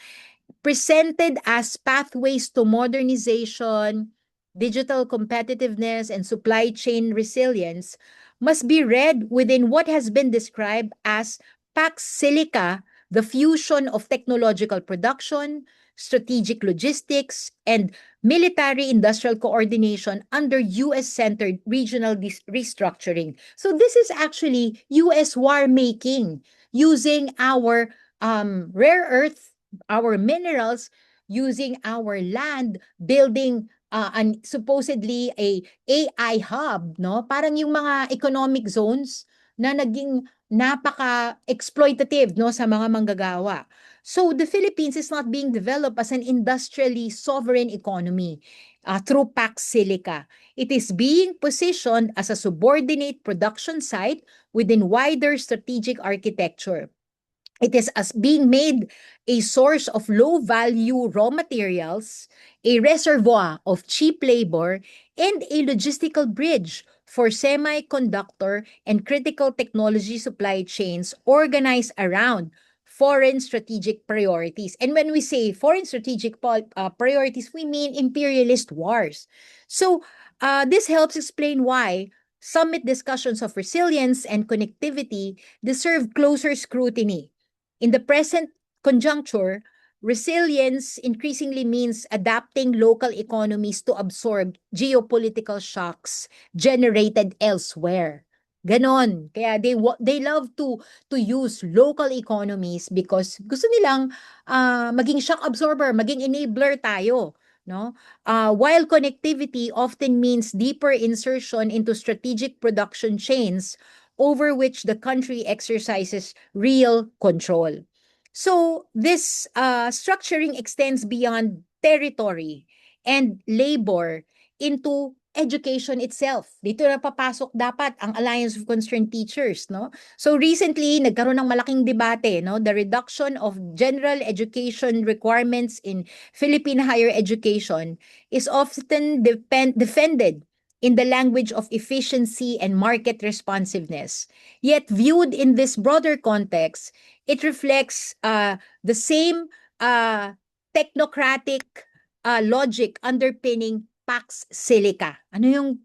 Presented as pathways to modernization, digital competitiveness, and supply chain resilience, must be read within what has been described as Pax Silica, the fusion of technological production, strategic logistics, and military-industrial coordination under U.S.-centered regional restructuring. So this is actually U.S. war making using our rare earth, our minerals, using our land, building supposedly a AI hub, no? Parang yung mga economic zones na naging napaka-exploitative, no, sa mga manggagawa. So the Philippines is not being developed as an industrially sovereign economy through Pax Silica. It is being positioned as a subordinate production site within wider strategic architecture. It is as being made a source of low-value raw materials, a reservoir of cheap labor, and a logistical bridge for semiconductor and critical technology supply chains organized around foreign strategic priorities. And when we say foreign strategic priorities, we mean imperialist wars. So this helps explain why summit discussions of resilience and connectivity deserve closer scrutiny. In the present conjuncture, resilience increasingly means adapting local economies to absorb geopolitical shocks generated elsewhere. Ganon. Kaya they love to use local economies because gusto nilang maging shock absorber, maging enabler tayo. No? While connectivity often means deeper insertion into strategic production chains over which the country exercises real control. So this structuring extends beyond territory and labor into education itself. Dito na papasok dapat ang Alliance of Concerned Teachers, no? So recently, nagkaroon ng malaking debate, no? The reduction of general education requirements in Philippine higher education is often defended in the language of efficiency and market responsiveness. Yet viewed in this broader context, it reflects the same technocratic logic underpinning Pax Silica. Ano yung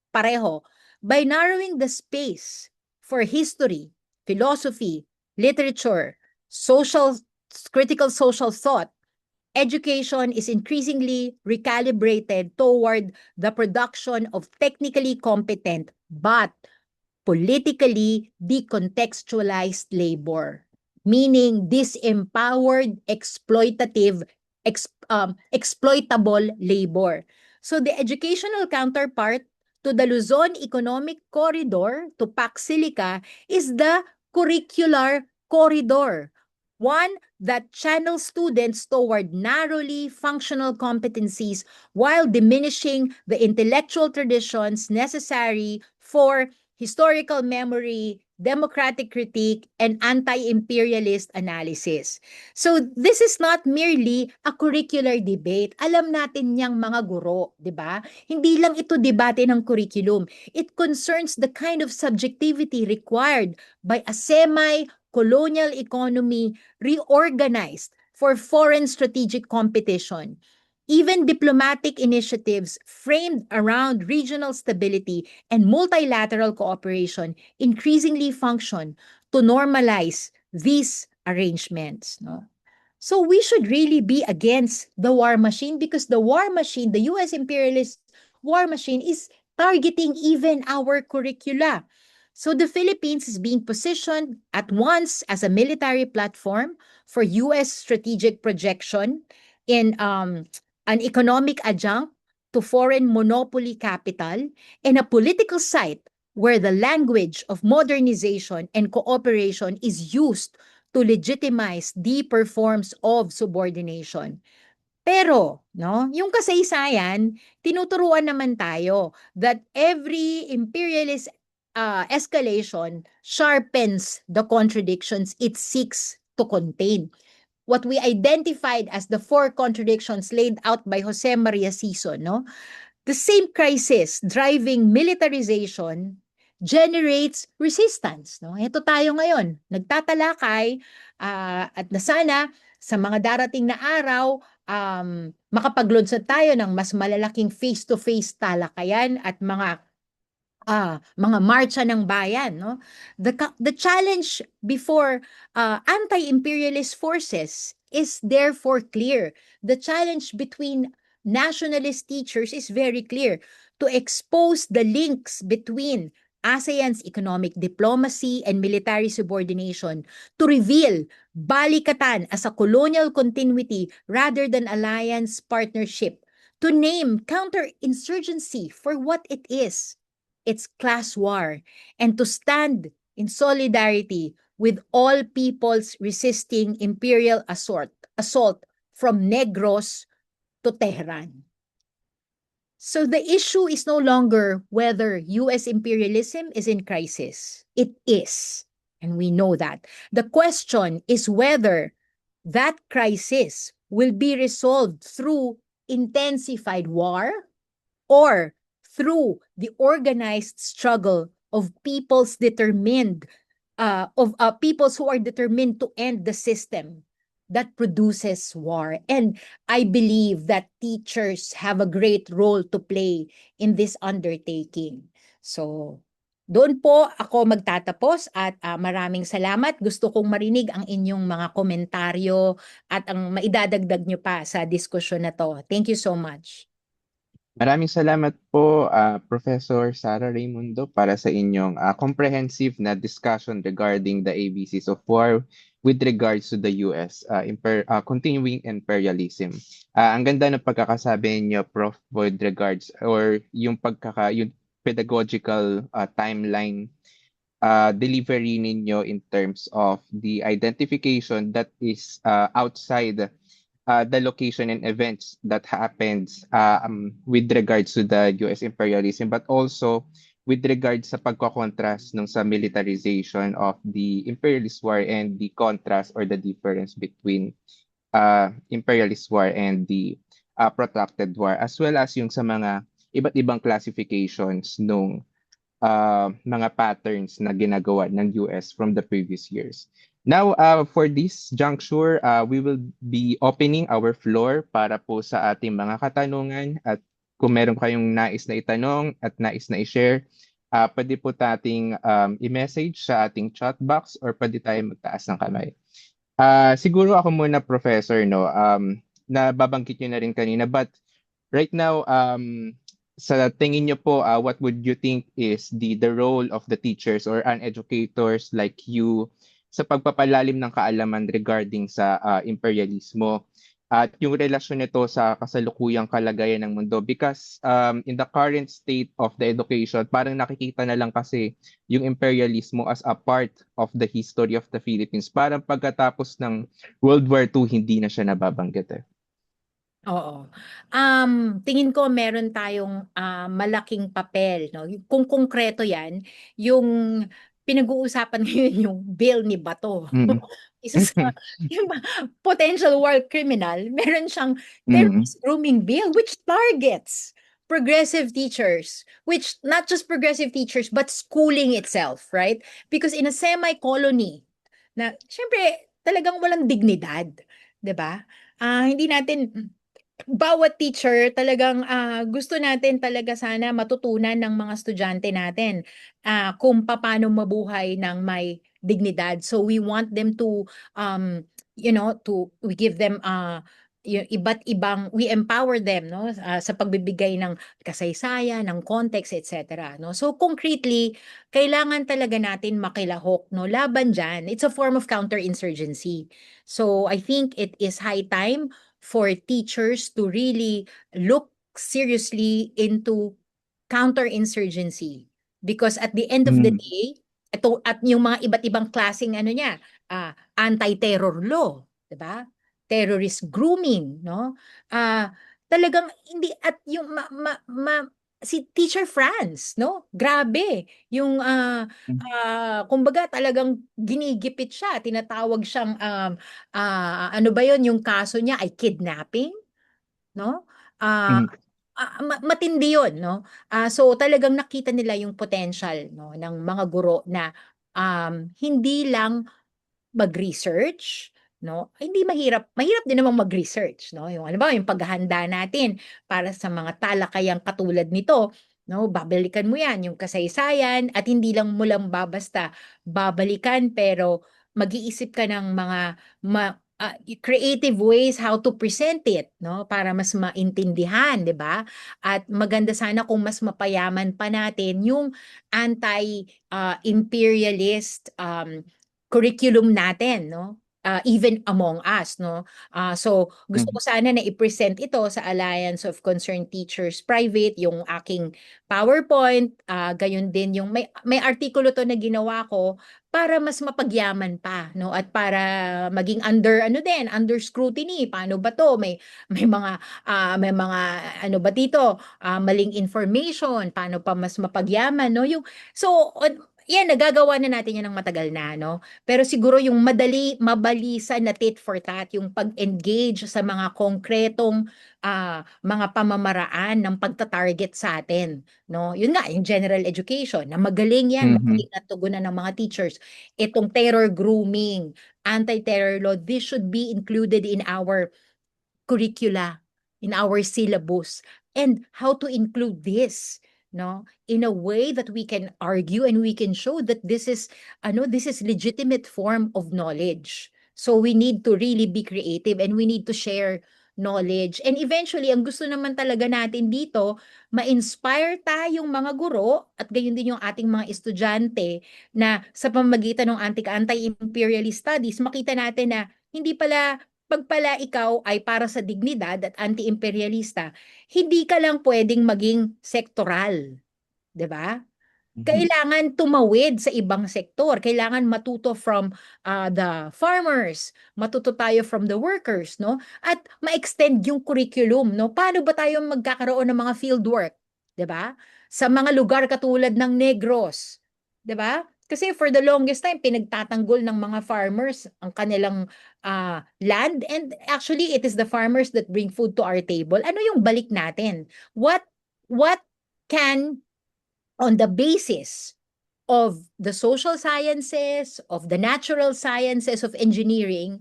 pareho? By narrowing the space for history, philosophy, literature, critical social thought, education is increasingly recalibrated toward the production of technically competent but politically decontextualized labor, meaning disempowered, exploitable labor. So the educational counterpart to the Luzon Economic Corridor, to Pax Silica, is the curricular corridor, one that channels students toward narrowly functional competencies while diminishing the intellectual traditions necessary for historical memory, democratic critique, and anti-imperialist analysis. So this is not merely a curricular debate. Alam natin niyang mga guro, di ba? Hindi lang ito debate ng curriculum. It concerns the kind of subjectivity required by a semi-colonial economy reorganized for foreign strategic competition. Even diplomatic initiatives framed around regional stability and multilateral cooperation increasingly function to normalize these arrangements. No? So we should really be against the war machine because the war machine, the US imperialist war machine, is targeting even our curricula. So the Philippines is being positioned at once as a military platform for US strategic projection in an economic adjunct to foreign monopoly capital and a political site where the language of modernization and cooperation is used to legitimize deeper forms of subordination. Pero, no, yung kasaysayan, tinuturuan naman tayo that every imperialist escalation sharpens the contradictions it seeks to contain. What we identified as the four contradictions laid out by Jose Maria Sison, no? The same crisis driving militarization generates resistance, no? Ito tayo ngayon, nagtatalakay at na sana sa mga darating na araw makapaglunsad tayo ng mas malalaking face-to-face talakayan at mga marcha ng bayan, no? The challenge before anti-imperialist forces is therefore clear. The challenge between nationalist teachers is very clear: to expose the links between ASEAN's economic diplomacy and military subordination, to reveal balikatan as a colonial continuity rather than alliance partnership, to name counterinsurgency for what it is, its class war, and to stand in solidarity with all peoples resisting imperial assault from Negros to Tehran. So the issue is no longer whether US imperialism is in crisis. It is, and we know that. The question is whether that crisis will be resolved through intensified war or through the organized struggle of peoples peoples who are determined to end the system that produces war. And I believe that teachers have a great role to play in this undertaking. So, doon po ako magtatapos at maraming salamat. Gusto kong marinig ang inyong mga komentaryo at ang maidadagdag nyo pa sa diskusyon na to. Thank you so much.
Maraming salamat po, Professor Sara Raimundo, para sa inyong comprehensive na discussion regarding the ABCs of war with regards to the US continuing imperialism. Ang ganda ng pagkakasabi niyo, Prof, with regards or yung pedagogical timeline delivery ninyo in terms of the identification that is outside the location and events that happens with regards to the US imperialism, but also with regards sa pagkokontrast nung sa militarization of the imperialist war and the contrast or the difference between imperialist war and the protracted war, as well as yung sa mga iba't ibang classifications nung mga patterns na ginagawa ng US from the previous years. Now, for this juncture, we will be opening our floor para po sa ating mga katanungan, at kung meron kayong nais na itanong at nais na i-share, pwede po nating i-message sa ating chat box or pwede tayo magtaas ng kamay. Siguro ako muna, Professor, no? Nababanggit niyo na rin kanina, but right now, sa tingin niyo po, what would you think is the role of the teachers or educators like you sa pagpapalalim ng kaalaman regarding sa imperialismo at yung relasyon nito sa kasalukuyang kalagayan ng mundo? Because in the current state of the education, parang nakikita na lang kasi yung imperialismo as a part of the history of the Philippines. Parang pagkatapos ng World War II, hindi na siya nababanggit eh.
Oo. Tingin ko meron tayong malaking papel, no? Kung konkreto 'yan, yung pinag-uusapan ngayon yung bill ni Bato.
Mm.
Isa sa yung potential war criminal, meron siyang
Mm.
terrorist grooming bill which targets progressive teachers, which not just progressive teachers but schooling itself, right? Because in a semi-colony na syempre talagang walang dignidad, 'di ba? Hindi natin bawat teacher talagang gusto natin talaga sana matutunan ng mga estudyante natin kung paano mabuhay ng may dignidad. So we want them to we give them iba't ibang we empower them no sa pagbibigay ng kasaysayan, ng context, etc. no. So concretely, kailangan talaga natin makilahok no laban diyan. It's a form of counterinsurgency. So I think it is high time for teachers to really look seriously into counterinsurgency. Because at the end of the
Mm.
day, ito at yung mga iba't ibang klaseng ano niya, anti-terror law, 'di ba? Terrorist grooming, no? Talagang hindi at yung si Teacher Franz, no? Grabe, yung kumbaga talagang ginigipit siya, tinatawag siyang ano ba 'yon, yung kaso niya ay kidnapping, no? Ah,
Mm.
Matindi 'yon, no? So talagang nakita nila yung potential, no, ng mga guro na hindi lang mag-research, no? Ay, hindi mahirap, mahirap din namang mag-research, no? Yung halimbawa, yung paghahanda natin para sa mga talakayang katulad nito, no? Babalikan mo 'yan, yung kasaysayan at hindi lang mo lang basta babalikan pero mag-iisip ka ng mga creative ways how to present it, no? Para mas maintindihan, 'di ba? At maganda sana kung mas mapayaman pa natin yung anti-imperialist curriculum natin, no? Even among us, no? So gusto ko
Mm.
sana na i-present ito sa Alliance of Concerned Teachers Private, yung aking PowerPoint, gayon din yung may artikulo to na ginawa ko para mas mapagyaman pa, no? At para maging under scrutiny. Paano ba to? May mga ano ba dito? Maling information, paano pa mas mapagyaman, no? Yan, nagagawa na natin yan ng matagal na, no? Pero siguro yung mabalisan na tit for tat, yung pag-engage sa mga konkretong mga pamamaraan ng pagta-target sa atin, no? Yun nga, yung general education, na magaling yan,
Mhm.
magaling na tugunan ng mga teachers. Itong terror grooming, anti-terror law, this should be included in our curricula, in our syllabus, and how to include this, no, in a way that we can argue and we can show that this is legitimate form of knowledge. So we need to really be creative and we need to share knowledge. And eventually, ang gusto naman talaga natin dito, ma-inspire tayong mga guro at gayon din yung ating mga estudyante na sa pamamagitan ng anti-imperialist studies, makita natin na hindi pala pag pala ikaw ay para sa dignidad at anti-imperialista, hindi ka lang pwedeng maging sektoral, 'di ba?
Mhm.
Kailangan tumawid sa ibang sektor. Kailangan matuto from the farmers, matuto tayo from the workers, no? At ma-extend yung curriculum, no? Paano ba tayo magkakaroon ng mga field work, 'di ba? Sa mga lugar katulad ng Negros, 'di ba? Kasi for the longest time pinagtatanggol ng mga farmers ang kanilang land, and actually it is the farmers that bring food to our table. Ano yung balik natin? What can, on the basis of the social sciences, of the natural sciences, of engineering,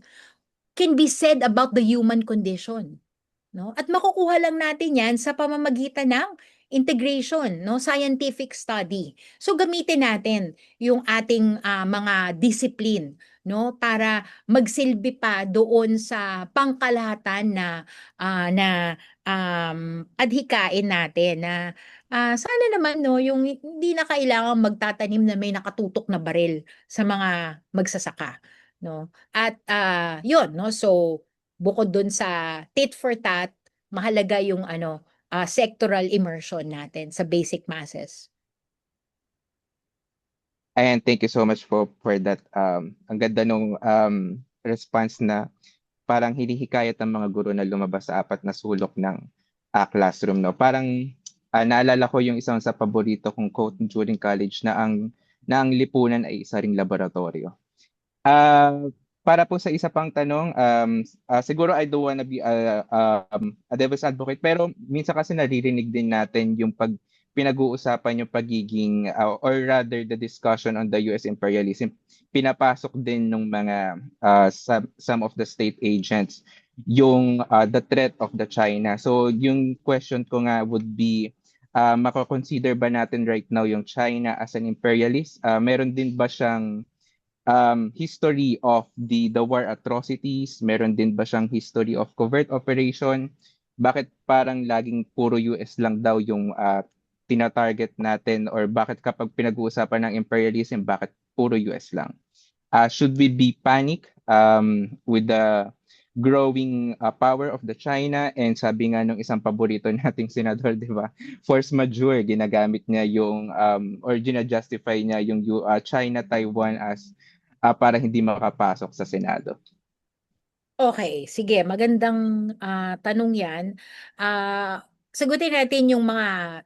can be said about the human condition, no? At makukuha lang natin 'yan sa pamamagitan ng integration, no? Scientific study. So gamitin natin yung ating mga discipline, no? Para magsilbi pa doon sa pangkalahatan na adhikain natin na sana naman no yung hindi na kailangan magtatanim na may nakatutok na baril sa mga magsasaka, no? At yun, no? So bukod dun sa tit for tat, mahalaga yung sectoral immersion natin sa basic masses.
And thank you so much for that. Ang ganda nung response na parang hinihikayat ng mga guro na lumabas sa apat na sulok ng classroom, no? Parang naalala ko yung isang sa paborito kong quote during college na ang lipunan ay isa ring laboratorio. Para po sa isa pang tanong, siguro I don't wanna be a devil's advocate, pero minsan kasi naririnig din natin yung pinag-uusapan yung pagiging, or rather the discussion on the US imperialism, pinapasok din ng mga some of the state agents yung the threat of the China. So yung question ko nga would be, mako-consider ba natin right now yung China as an imperialist? Meron din ba siyang history of the war atrocities? Meron din ba siyang history of covert operation? Bakit parang laging puro US lang daw yung tina-target natin, or bakit kapag pinag-uusapan ng imperialism, bakit puro US lang? Should we be panic with the growing power of the China? And sabi nga nung isang paborito nating senador, di ba? Force majeure, ginagamit niya yung or gina-justify niya yung China-Taiwan as para hindi makapasok sa Senado.
Okay, sige, magandang tanong 'yan. Sagutin natin yung mga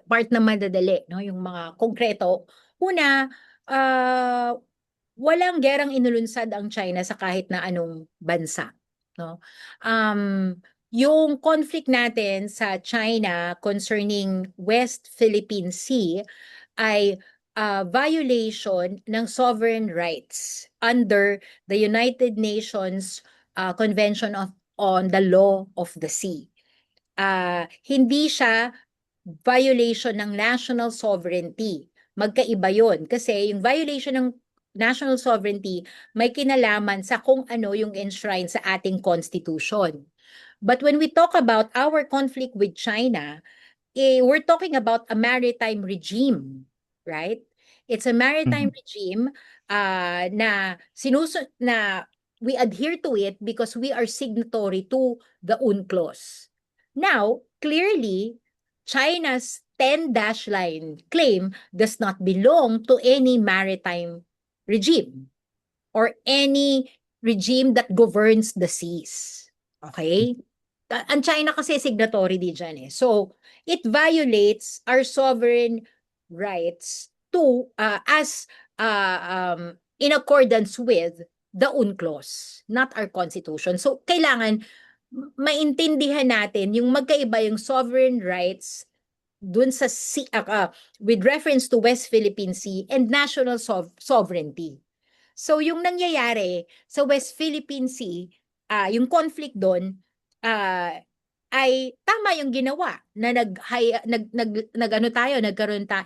part na madadali, no, yung mga konkreto. Una, walang gerang inulunsad ang China sa kahit na anong bansa, no? Yung conflict natin sa China concerning West Philippine Sea ay violation ng sovereign rights under the United Nations Convention on the Law of the Sea. Hindi siya violation ng national sovereignty. Magkaiba yon kasi yung violation ng national sovereignty may kinalaman sa kung ano yung enshrine sa ating constitution. But when we talk about our conflict with China, we're talking about a maritime regime, right? It's a maritime regime na we adhere to it because we are signatory to the UNCLOS. Now, clearly, China's 10-dash line claim does not belong to any maritime regime or any regime that governs the seas. Okay? Ang China kasi signatory di dyan eh. So, it violates our sovereign rights to in accordance with the UNCLOS, not our constitution. So, kailangan maintindihan natin yung magkaiba yung sovereign rights dun sa with reference to West Philippine Sea and national sovereignty. So, yung nangyayari sa West Philippine Sea, yung conflict doon, ay tama yung ginawa na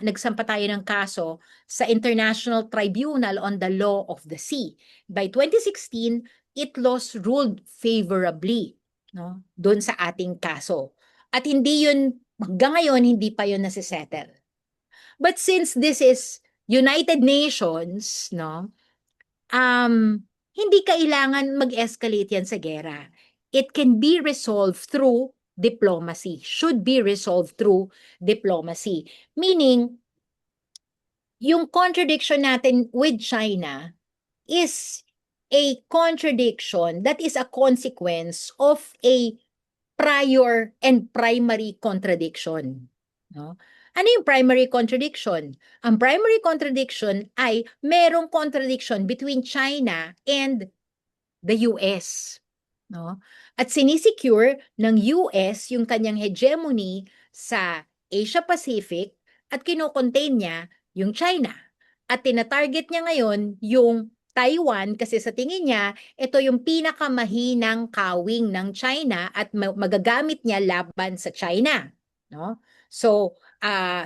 nagsampa tayo ng kaso sa International Tribunal on the Law of the Sea. By 2016, ITLOS ruled favorably, no, doon sa ating kaso. At hindi yun, hanggang ngayon, hindi pa yun nasisettle. But since this is United Nations, no, hindi kailangan mag-escalate yan sa gera. It can be resolved through diplomacy, should be resolved through diplomacy. Meaning, yung contradiction natin with China is a contradiction that is a consequence of a prior and primary contradiction. No? Ano yung primary contradiction? Ang primary contradiction ay merong contradiction between China and the US. No? At sinisecure ng US yung kanyang hegemony sa Asia Pacific at kinocontain niya yung China. At tinatarget niya ngayon yung Taiwan kasi sa tingin niya, ito yung pinakamahinang kawing ng China at magagamit niya laban sa China. No? So,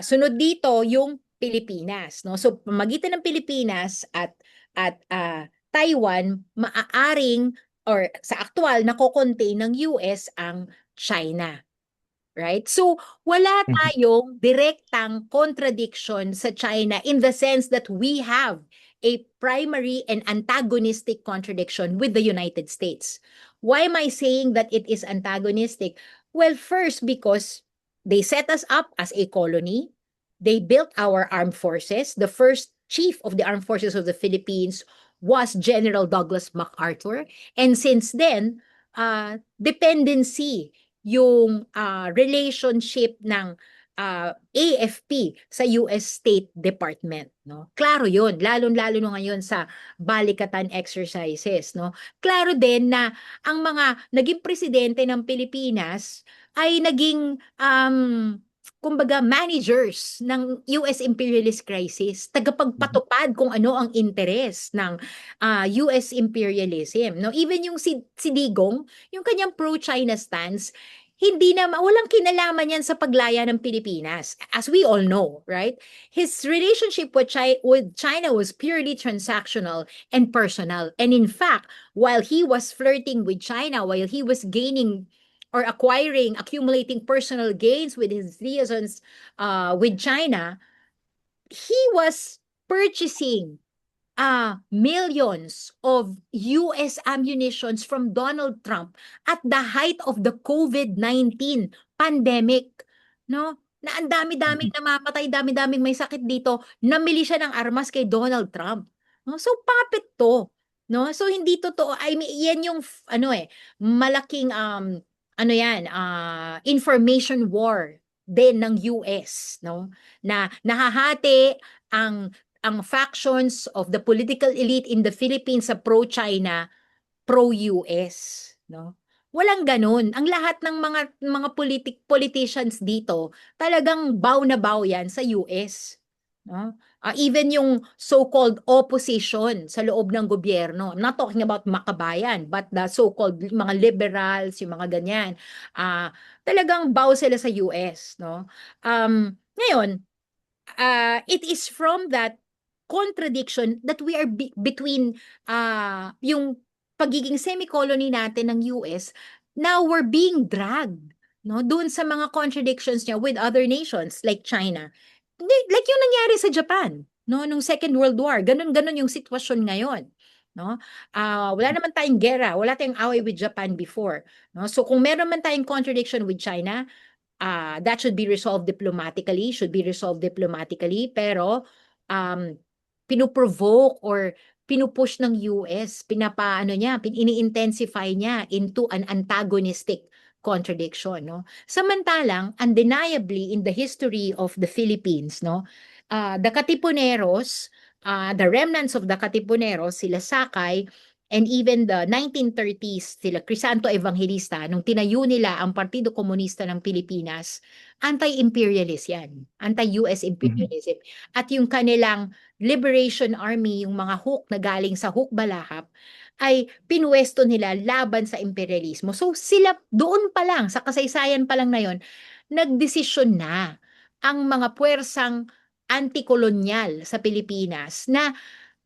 sunod dito yung Pilipinas, no? So, pamagitan ng Pilipinas at Taiwan, maaaring or sa aktual nako-contain ng US ang China. Right? So, wala
Mhm.
tayong direktang contradiction sa China in the sense that we have a primary and antagonistic contradiction with the United States. Why am I saying that it is antagonistic? Well, first, because they set us up as a colony. They built our armed forces. The first chief of the armed forces of the Philippines was General Douglas MacArthur. And since then, dependency yung relationship ng AFP sa US State Department, no? Klaro 'yun, lalong-lalo na ngayon sa balikatan exercises, no? Klaro din na ang mga naging presidente ng Pilipinas ay naging kumbaga managers ng US imperialist crisis, tagapagpatupad kung ano ang interes ng US imperialism, no? Even yung si Digong, yung kanyang pro-China stance, hindi na walang kinalaman yan sa paglaya ng Pilipinas, as we all know, right? His relationship with China was purely transactional and personal. And in fact, while he was flirting with China, while he was gaining or accumulating personal gains with his liaisons with China, he was purchasing millions of US ammunitions from Donald Trump at the height of the COVID-19 pandemic, no? Na ang dami-daming namamatay, dami-daming may sakit dito, namili siya ng armas kay Donald Trump. No? So puppet to, no? So hindi totoo. I mean, yan yung malaking ano yan, information war din ng US, no? Na nahahati ang factions of the political elite in the Philippines sa pro-China, pro-US, no? Walang ganun. Ang lahat ng mga politicians dito, talagang bow na bow yan sa US, no? Even yung so-called opposition sa loob ng gobyerno. I'm not talking about makabayan, but the so-called mga liberals, yung mga ganyan. Talagang bow sila sa US, no? Ngayon, it is from that contradiction that we are between yung pagiging semi-colony natin ng US, now we're being dragged, no, doon sa mga contradictions niya with other nations like China. Like yung nangyari sa Japan, no, nung Second World War, ganun-ganun yung sitwasyon ngayon. No? Wala naman tayong gera, wala tayong away with Japan before. No? So kung meron man tayong contradiction with China, that should be resolved diplomatically, pero pinuprovoke or pinupush ng US, pinapaano niya, ini-intensify niya into an antagonistic contradiction, no? Samantalang, undeniably in the history of the Philippines, no, the Katipuneros, the remnants of the Katipuneros, sila Sakay, and even the 1930s, sila Crisanto Evangelista, nung tinayo nila ang Partido Komunista ng Pilipinas, anti-imperialist yan, anti-US imperialism. At yung kanilang Liberation Army, yung mga Huk na galing sa Hukbalahap, ay pinuwesto nila laban sa imperialismo. So sila doon pa lang, sa kasaysayan pa lang na yon, nagdesisyon na ang mga puwersang anti-kolonyal sa Pilipinas na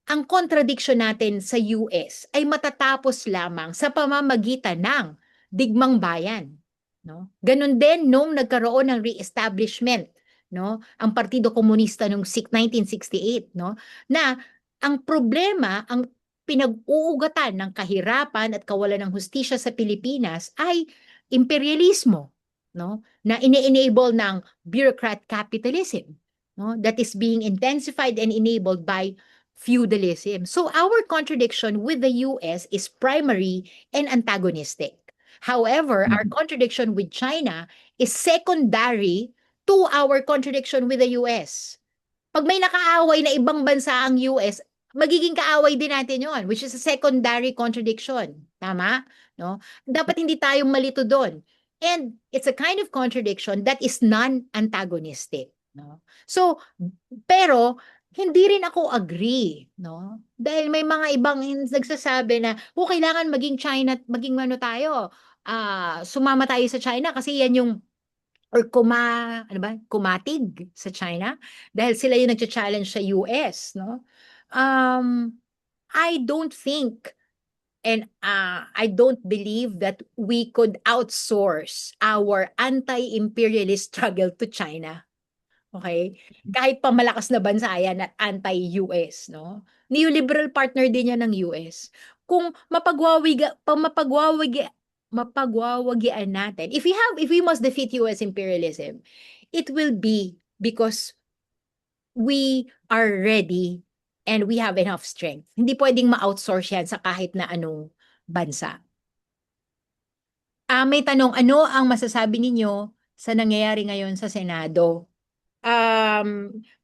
ang contradiction natin sa US ay matatapos lamang sa pamamagitan ng digmang bayan, no? Ganun din nung nagkaroon ng re-establishment, no, ang Partido Komunista noong 1968, no, na ang problema, ang pinag-uugatan ng kahirapan at kawalan ng hustisya sa Pilipinas ay imperialismo, no, na ini-enable ng bureaucrat capitalism, no, that is being intensified and enabled by feudalism. So our contradiction with the US is primary and antagonistic. However, our contradiction with China is secondary to our contradiction with the US. Pag may nakaaway na ibang bansa ang US, magiging kaaway din natin yon, which is a secondary contradiction. Tama? No? Dapat hindi tayo malito doon. And it's a kind of contradiction that is non-antagonistic. No? So, pero hindi rin ako agree, no? Dahil may mga ibang nagsasabi na, kailangan maging China, maging ano tayo, sumama tayo sa China kasi yan yung or ano ba, kumatig sa China dahil sila yung nagcha-challenge sa US, no? I don't think and I don't believe that we could outsource our anti-imperialist struggle to China. Okay? Kahit pa malakas na bansa yan at anti-US, no? Neoliberal partner din yan ng US. Kung mapagwawagian natin, if we must defeat US imperialism, it will be because we are ready and we have enough strength. Hindi pwedeng ma-outsource yan sa kahit na anong bansa. May tanong, ano ang masasabi ninyo sa nangyayari ngayon sa Senado?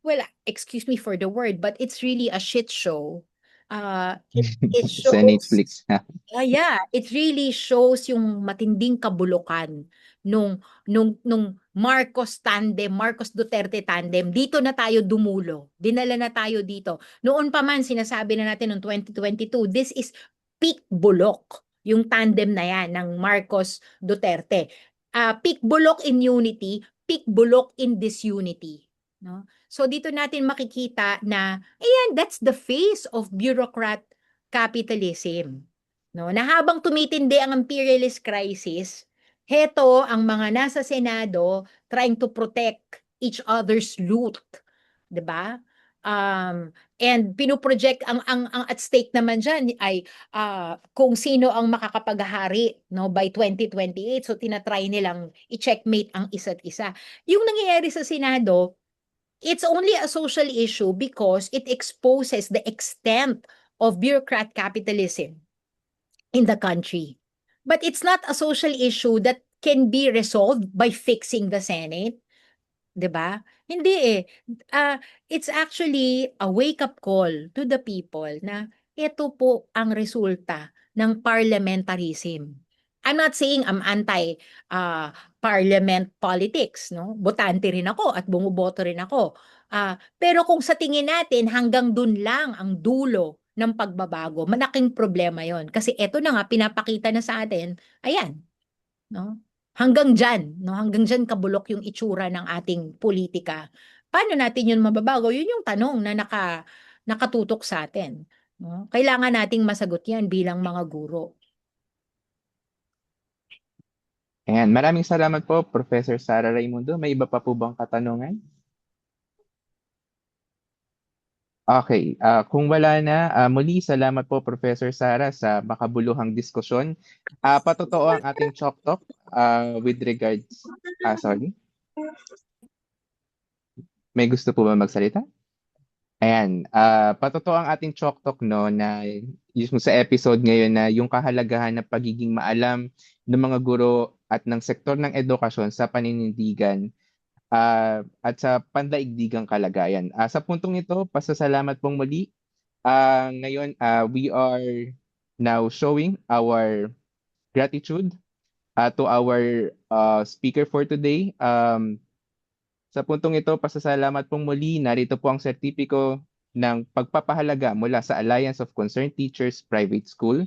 Well, excuse me for the word, but it's really a shit show. It
Sa
shows,
Netflix.
yeah, it really shows yung matinding kabulukan nung Marcos tandem, Marcos Duterte tandem. Dito na tayo dumulo. Dinala na tayo dito. Noon pa man sinasabi na natin noong 2022, this is peak bulok. Yung tandem na yan ng Marcos Duterte. Peak bulok in unity, peak bulok in disunity. No? So dito natin makikita na, ayan, that's the face of bureaucrat capitalism. No? Na habang tumitindi ang imperialist crisis, heto ang mga nasa Senado trying to protect each other's loot. 'Di ba? And pinoproject ang at stake naman diyan ay kung sino ang makakapaghari no by 2028, so tinatry nilang i-checkmate ang isa't isa. Yung nangyayari sa Senado, it's only a social issue because it exposes the extent of bureaucrat capitalism in the country. But it's not a social issue that can be resolved by fixing the Senate. 'Di ba? Hindi eh. It's actually a wake-up call to the people na ito po ang resulta ng parliamentarism. I'm not saying I'm anti parliament politics, no? Botante rin ako at bumuboto rin ako. Pero kung sa tingin natin hanggang dun lang ang dulo ng pagbabago, malaking problema 'yon. Kasi eto na nga pinapakita na sa atin, ayan, no? Hanggang diyan, no? Hanggang diyan kabulok yung itsura ng ating politika. Paano natin 'yun mababago? 'Yun yung tanong na nakatutok sa atin, no? Kailangan nating masagot 'yan bilang mga guro.
Ayan, maraming salamat po, Professor Sara Raimundo. May iba pa po bang katanungan? Okay, kung wala na, muli salamat po Professor Sara sa makabuluhang diskusyon. Patotoo ang ating Chalk Talk with regards, sorry. May gusto po ba magsalita? Ayan, patotoo ang ating Chalk Talk no na yung sa episode ngayon na yung kahalagahan ng pagiging maalam ng mga guro at ng sektor ng edukasyon sa paninindigan at sa pandaigdigang kalagayan. Sa puntong ito, pasasalamat pong muli. Ngayon, we are now showing our gratitude to our speaker for today. Sa puntong ito, pasasalamat pong muli. Narito po ang sertipiko ng pagpapahalaga mula sa Alliance of Concerned Teachers Private School.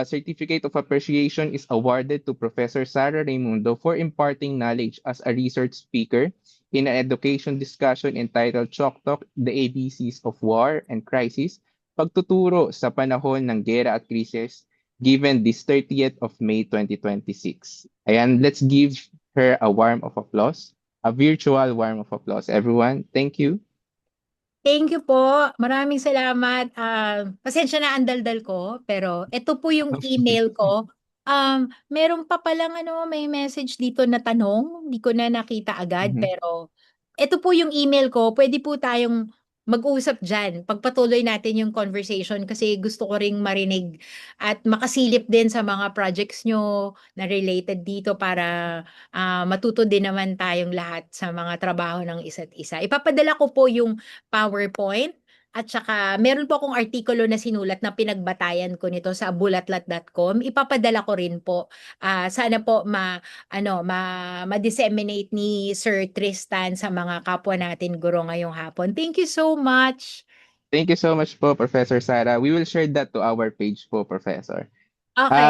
Certificate of Appreciation is awarded to Professor Sara Raimundo for imparting knowledge as a research speaker in an education discussion entitled Chalk Talk, the ABCs of War and Crisis, pagtuturo sa panahon ng gera at krisis, given this 30th of May 2026. Ayan, let's give her a warm of applause, a virtual warm of applause. Everyone, thank you.
Thank you po. Maraming salamat. Pasensya na ang daldal ko, pero ito po yung email ko. Meron pa palang may message dito na tanong. Hindi ko na nakita agad,
Mhm.
pero ito po yung email ko. Pwede po tayong mag-usap dyan. Pagpatuloy natin yung conversation kasi gusto ko ring marinig at makasilip din sa mga projects nyo na related dito para matuto din naman tayong lahat sa mga trabaho ng isa't isa. Ipapadala ko po yung PowerPoint at saka meron po akong artikulo na sinulat na pinagbatayan ko nito sa bulatlat.com. Ipapadala ko rin po. Sana po ma-disseminate ni Sir Tristan sa mga kapwa natin guro ngayong hapon. Thank you so much.
Thank you so much po, Professor Sara. We will share that to our page po, Professor.
Okay.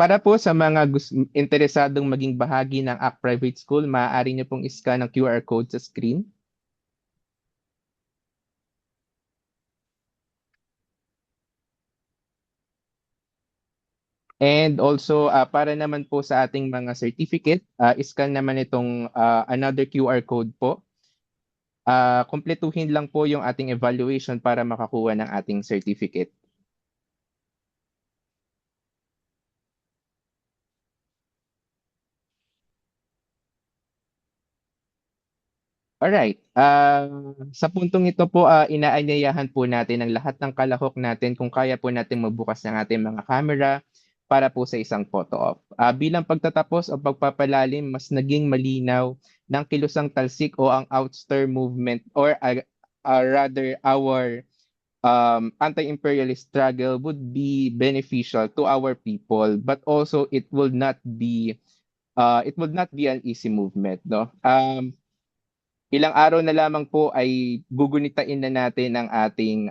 Para po sa mga interesadong maging bahagi ng ACT Private School, maaari niyo pong i-scan ang QR code sa screen. And also, para naman po sa ating mga certificate, scan naman itong another QR code po. Kumpletuhin lang po yung ating evaluation para makakuha ng ating certificate. Alright. Sa puntong ito po, inaanyayahan po natin ang lahat ng kalahok natin kung kaya po natin magbukas ng ating mga camera para po sa isang photo op. Bilang pagtatapos o pagpapalalim, mas naging malinaw ng kilusang talsik o ang ouster movement or rather our anti-imperialist struggle would be beneficial to our people, but also it will not be an easy movement, no? Ilang araw na lamang po ay gugunitain na natin ang ating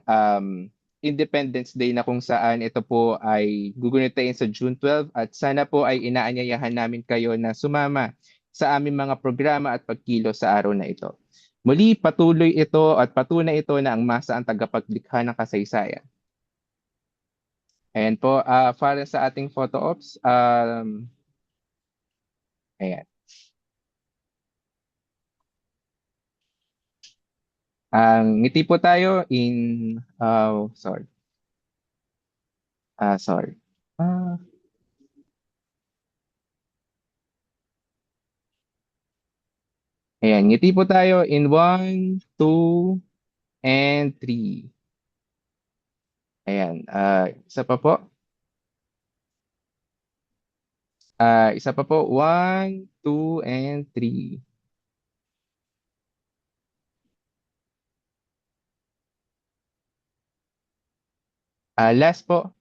Independence Day na kung saan ito po ay gugunitain sa June 12 at sana po ay inaanyayahan namin kayo na sumama sa aming mga programa at pagkilo sa araw na ito. Muli, patuloy ito at patunay ito na ang masa ang tagapaglikha ng kasaysayan. Ayan po, para sa ating photo ops, ayan. Ngiti po tayo in, sorry. Sorry. Ayan, ngiti po tayo in 1, 2, and 3. Ayan, isa pa po. Isa pa po, 1, 2, and 3. Last po.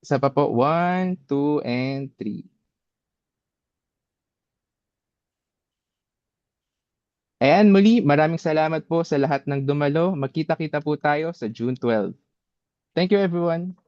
Isa pa po, 1, 2, and 3. Ayan, muli, maraming salamat po sa lahat ng dumalo. Magkita-kita po tayo sa June 12. Thank you, everyone.